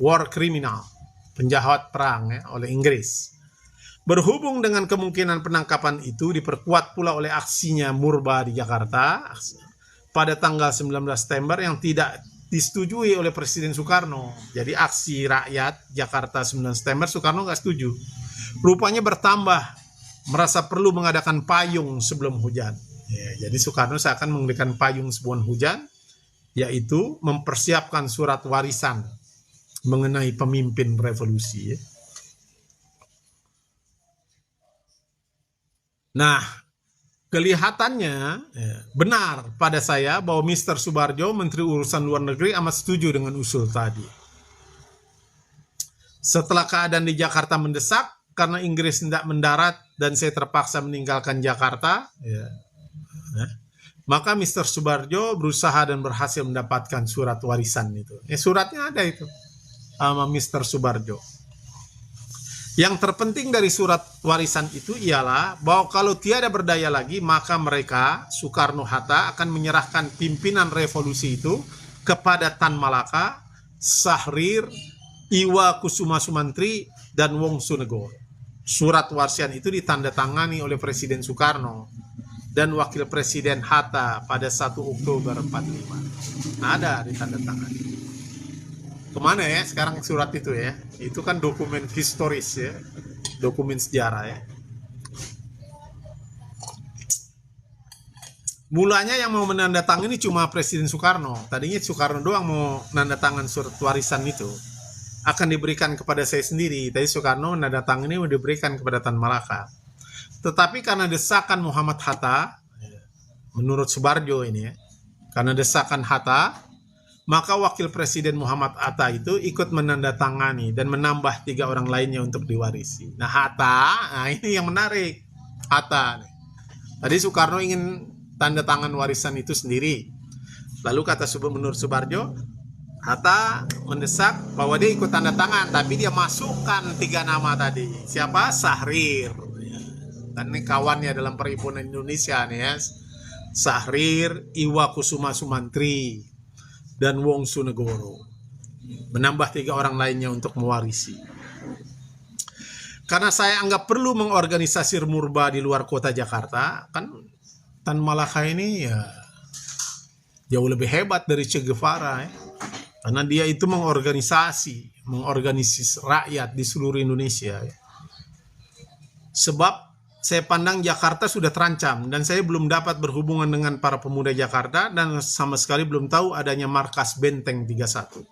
war criminal, penjahat perang ya, oleh Inggris. Berhubung dengan kemungkinan penangkapan itu diperkuat pula oleh aksinya Murba di Jakarta, pada tanggal 19 September yang tidak disetujui oleh Presiden Soekarno. Jadi aksi rakyat Jakarta 9 September Soekarno nggak setuju. Rupanya bertambah, merasa perlu mengadakan payung sebelum hujan. Ya, jadi Soekarno seakan mengadakan payung sebelum hujan, yaitu mempersiapkan surat warisan mengenai pemimpin revolusi. Nah, kelihatannya benar pada saya bahwa Mr. Soebardjo, Menteri Urusan Luar Negeri, amat setuju dengan usul tadi. Setelah keadaan di Jakarta mendesak, karena Inggris tidak mendarat dan saya terpaksa meninggalkan Jakarta, maka Mr. Soebardjo berusaha dan berhasil mendapatkan surat warisan itu. Suratnya ada itu sama Mr. Soebardjo. Yang terpenting dari surat warisan itu ialah bahwa kalau tiada berdaya lagi, maka mereka, Soekarno-Hatta, akan menyerahkan pimpinan revolusi itu kepada Tan Malaka, Syahrir, Iwa Kusuma Sumantri, dan Wong Sunegoro. Surat warisan itu ditandatangani oleh Presiden Soekarno dan Wakil Presiden Hatta pada 1 Oktober 45. Ada ditandatangani. Kemana ya sekarang surat itu ya? Itu kan dokumen historis ya, dokumen sejarah ya. Mulanya yang mau menandatangani cuma Presiden Soekarno. Tadinya Soekarno doang mau menandatangan surat warisan itu. Akan diberikan kepada saya sendiri. Tadi Soekarno menandatangani mau diberikan kepada Tan Malaka. Tetapi karena desakan Muhammad Hatta, menurut Soebardjo ini ya, karena desakan Hatta, maka Wakil Presiden Muhammad Hatta itu ikut menandatangani dan menambah 3 orang lainnya untuk diwarisi. Nah Hatta, ini yang menarik. Hatta. Tadi Soekarno ingin tanda tangan warisan itu sendiri. Lalu kata menurut Soebardjo, Hatta mendesak bahwa dia ikut tanda tangan, tapi dia masukkan 3 nama tadi. Siapa? Syahrir. Dan ini kawannya dalam Perhimpunan Indonesia nih ya. Syahrir, Iwa Kusuma Sumantri, dan Wong Sunegoro. Menambah 3 orang lainnya untuk mewarisi. Karena saya anggap perlu mengorganisasi murba di luar kota Jakarta, kan Tan Malaka ini ya jauh lebih hebat dari Che Guevara ya. Karena dia itu mengorganisasi rakyat di seluruh Indonesia ya. Sebab saya pandang Jakarta sudah terancam dan saya belum dapat berhubungan dengan para pemuda Jakarta dan sama sekali belum tahu adanya markas Benteng 31.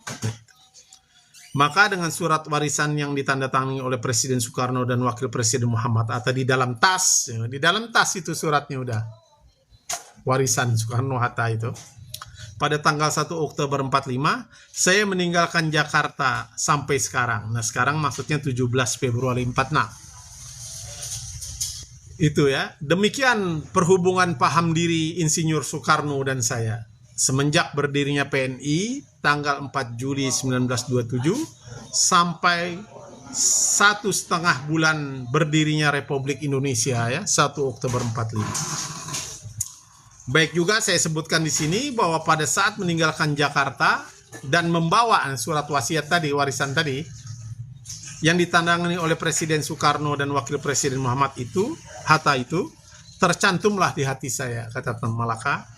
Maka dengan surat warisan yang ditandatangani oleh Presiden Soekarno dan Wakil Presiden Muhammad Hatta di dalam tas itu suratnya udah. Warisan Soekarno-Hatta itu. Pada tanggal 1 Oktober 45, saya meninggalkan Jakarta sampai sekarang. Nah sekarang maksudnya 17 Februari 46. Itu ya, demikian perhubungan paham diri Insinyur Soekarno dan saya. Semenjak berdirinya PNI, tanggal 4 Juli 1927, sampai 1,5 bulan berdirinya Republik Indonesia ya, 1 Oktober 45. Baik juga saya sebutkan di sini bahwa pada saat meninggalkan Jakarta dan membawa surat wasiat tadi, warisan tadi, yang ditandangani oleh Presiden Soekarno dan Wakil Presiden Muhammad Hatta itu, tercantumlah di hati saya, kata Tan Malaka,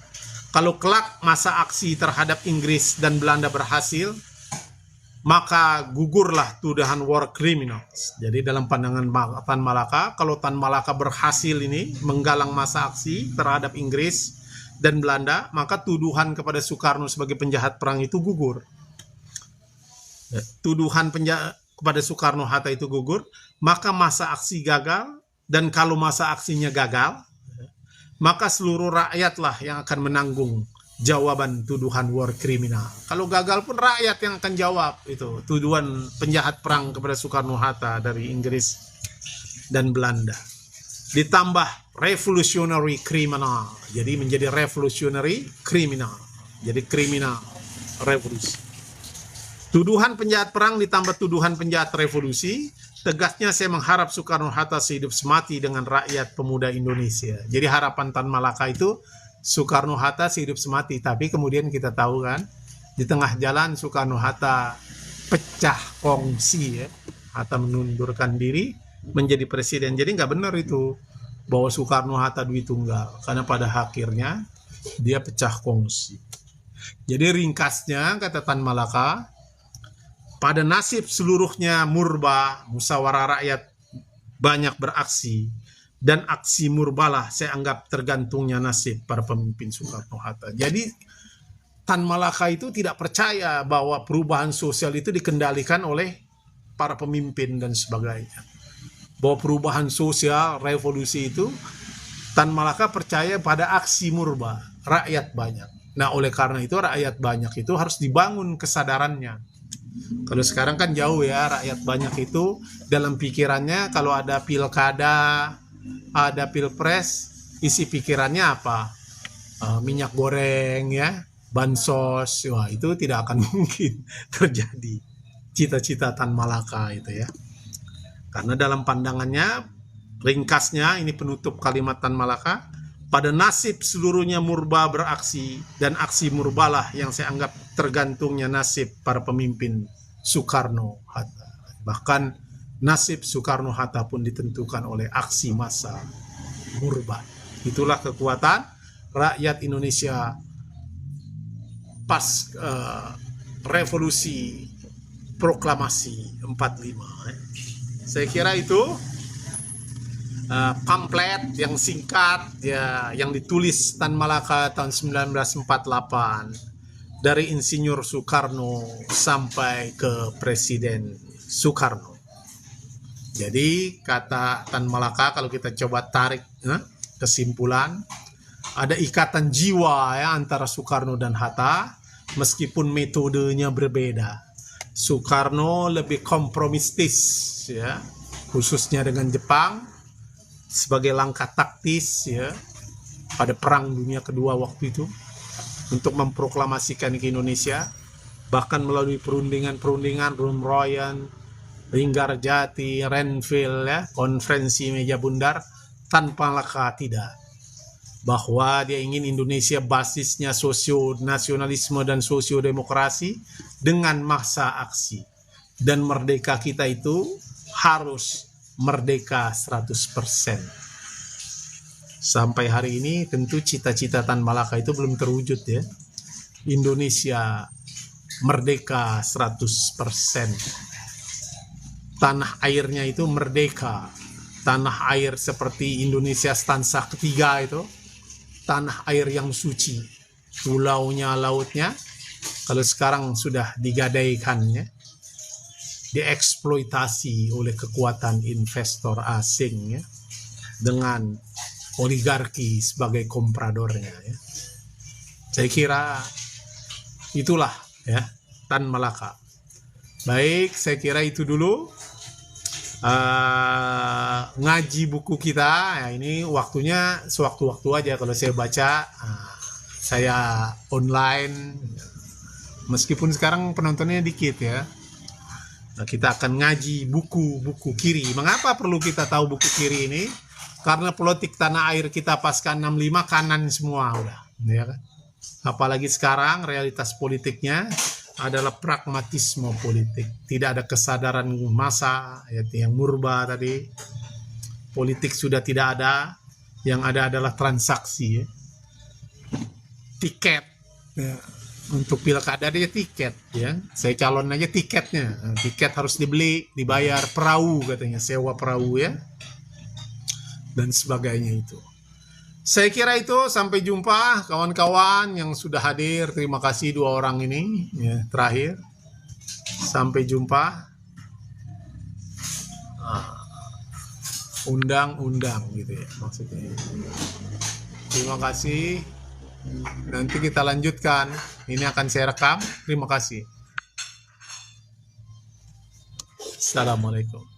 kalau kelak masa aksi terhadap Inggris dan Belanda berhasil, maka gugurlah tuduhan war criminals. Jadi dalam pandangan Tan Malaka, kalau Tan Malaka berhasil ini menggalang masa aksi terhadap Inggris dan Belanda, maka tuduhan kepada Soekarno sebagai penjahat perang itu gugur. Tuduhan kepada Soekarno-Hatta itu gugur, maka masa aksi gagal, dan kalau masa aksinya gagal, maka seluruh rakyatlah yang akan menanggung jawaban tuduhan war kriminal. Kalau gagal pun rakyat yang akan jawab itu tuduhan penjahat perang kepada Soekarno-Hatta dari Inggris dan Belanda. Ditambah revolutionary criminal, jadi menjadi revolutionary criminal, jadi kriminal revolusi. Tuduhan penjahat perang ditambah tuduhan penjahat revolusi, tegasnya saya mengharap Soekarno-Hatta sehidup semati dengan rakyat pemuda Indonesia. Jadi harapan Tan Malaka itu Soekarno-Hatta sehidup semati, tapi kemudian kita tahu kan, di tengah jalan Soekarno-Hatta pecah kongsi ya, Hatta mengundurkan diri menjadi presiden. Jadi nggak benar itu bahwa Soekarno-Hatta duit tunggal, karena pada akhirnya Dia pecah kongsi. Jadi ringkasnya kata Tan Malaka, pada nasib seluruhnya murba, musyawarah rakyat banyak beraksi, dan aksi murbalah saya anggap tergantungnya nasib para pemimpin Soekarno-Hatta. Jadi Tan Malaka itu tidak percaya bahwa perubahan sosial itu dikendalikan oleh para pemimpin dan sebagainya. Bahwa perubahan sosial, revolusi itu, Tan Malaka percaya pada aksi murba, rakyat banyak. Nah, oleh karena itu rakyat banyak itu harus dibangun kesadarannya. Kalau sekarang kan jauh ya, rakyat banyak itu dalam pikirannya kalau ada pilkada, ada pilpres, isi pikirannya apa? Minyak goreng ya, bansos, wah itu tidak akan mungkin terjadi. Cita-cita Tan Malaka itu ya. Karena dalam pandangannya, ringkasnya ini penutup kalimat Tan Malaka, pada nasib seluruhnya murba beraksi, dan aksi murbalah yang saya anggap tergantungnya nasib para pemimpin Soekarno-Hatta. Bahkan nasib Soekarno-Hatta pun ditentukan oleh aksi massa murba. Itulah kekuatan rakyat Indonesia pas revolusi proklamasi 45. Saya kira itu pamflet yang singkat ya, yang ditulis Tan Malaka tahun 1948 dari Insinyur Soekarno sampai ke Presiden Soekarno. Jadi kata Tan Malaka, kalau kita coba tarik kesimpulan, ada ikatan jiwa ya antara Soekarno dan Hatta, meskipun metodenya berbeda. Soekarno lebih kompromistis ya, khususnya dengan Jepang sebagai langkah taktis ya pada Perang Dunia Kedua waktu itu untuk memproklamasikan ke Indonesia, bahkan melalui perundingan Rumroyan, Linggarjati, Renville ya, konferensi meja bundar. Tan Malaka tidak, bahwa dia ingin Indonesia basisnya sosio-nasionalisme dan sosio-demokrasi dengan massa aksi. Dan merdeka kita itu harus merdeka 100%. Sampai hari ini tentu cita-cita Tan Malaka itu belum terwujud ya. Indonesia merdeka 100%. Tanah airnya itu merdeka. Tanah air seperti Indonesia stansa ketiga itu, tanah air yang suci, pulaunya, lautnya, kalau sekarang sudah digadaikannya, dieksploitasi oleh kekuatan investor asing ya, dengan oligarki sebagai kompradornya ya. Saya kira itulah ya Tan Malaka. Baik, saya kira itu dulu ngaji buku kita ya. Ini waktunya sewaktu-waktu aja kalau saya baca. Saya online meskipun sekarang penontonnya dikit ya. Nah, kita akan ngaji buku kiri. Mengapa perlu kita tahu buku kiri ini? Karena politik tanah air kita pasca 65 kanan semua udah ya kan? Apalagi sekarang realitas politiknya adalah pragmatisme politik. Tidak ada kesadaran massa, yang murba tadi. Politik sudah tidak ada. Yang ada adalah transaksi. Ya. Tiket. Ya. Untuk pilkada dia tiket. Ya. Saya calon aja tiketnya. Tiket harus dibeli, dibayar, perahu katanya. Sewa perahu ya. Dan sebagainya itu. Saya kira itu, sampai jumpa kawan-kawan yang sudah hadir. Terima kasih dua orang ini ya, terakhir. Sampai jumpa. Undang-undang gitu ya maksudnya. Terima kasih. Nanti kita lanjutkan. Ini akan saya rekam. Terima kasih. Assalamualaikum.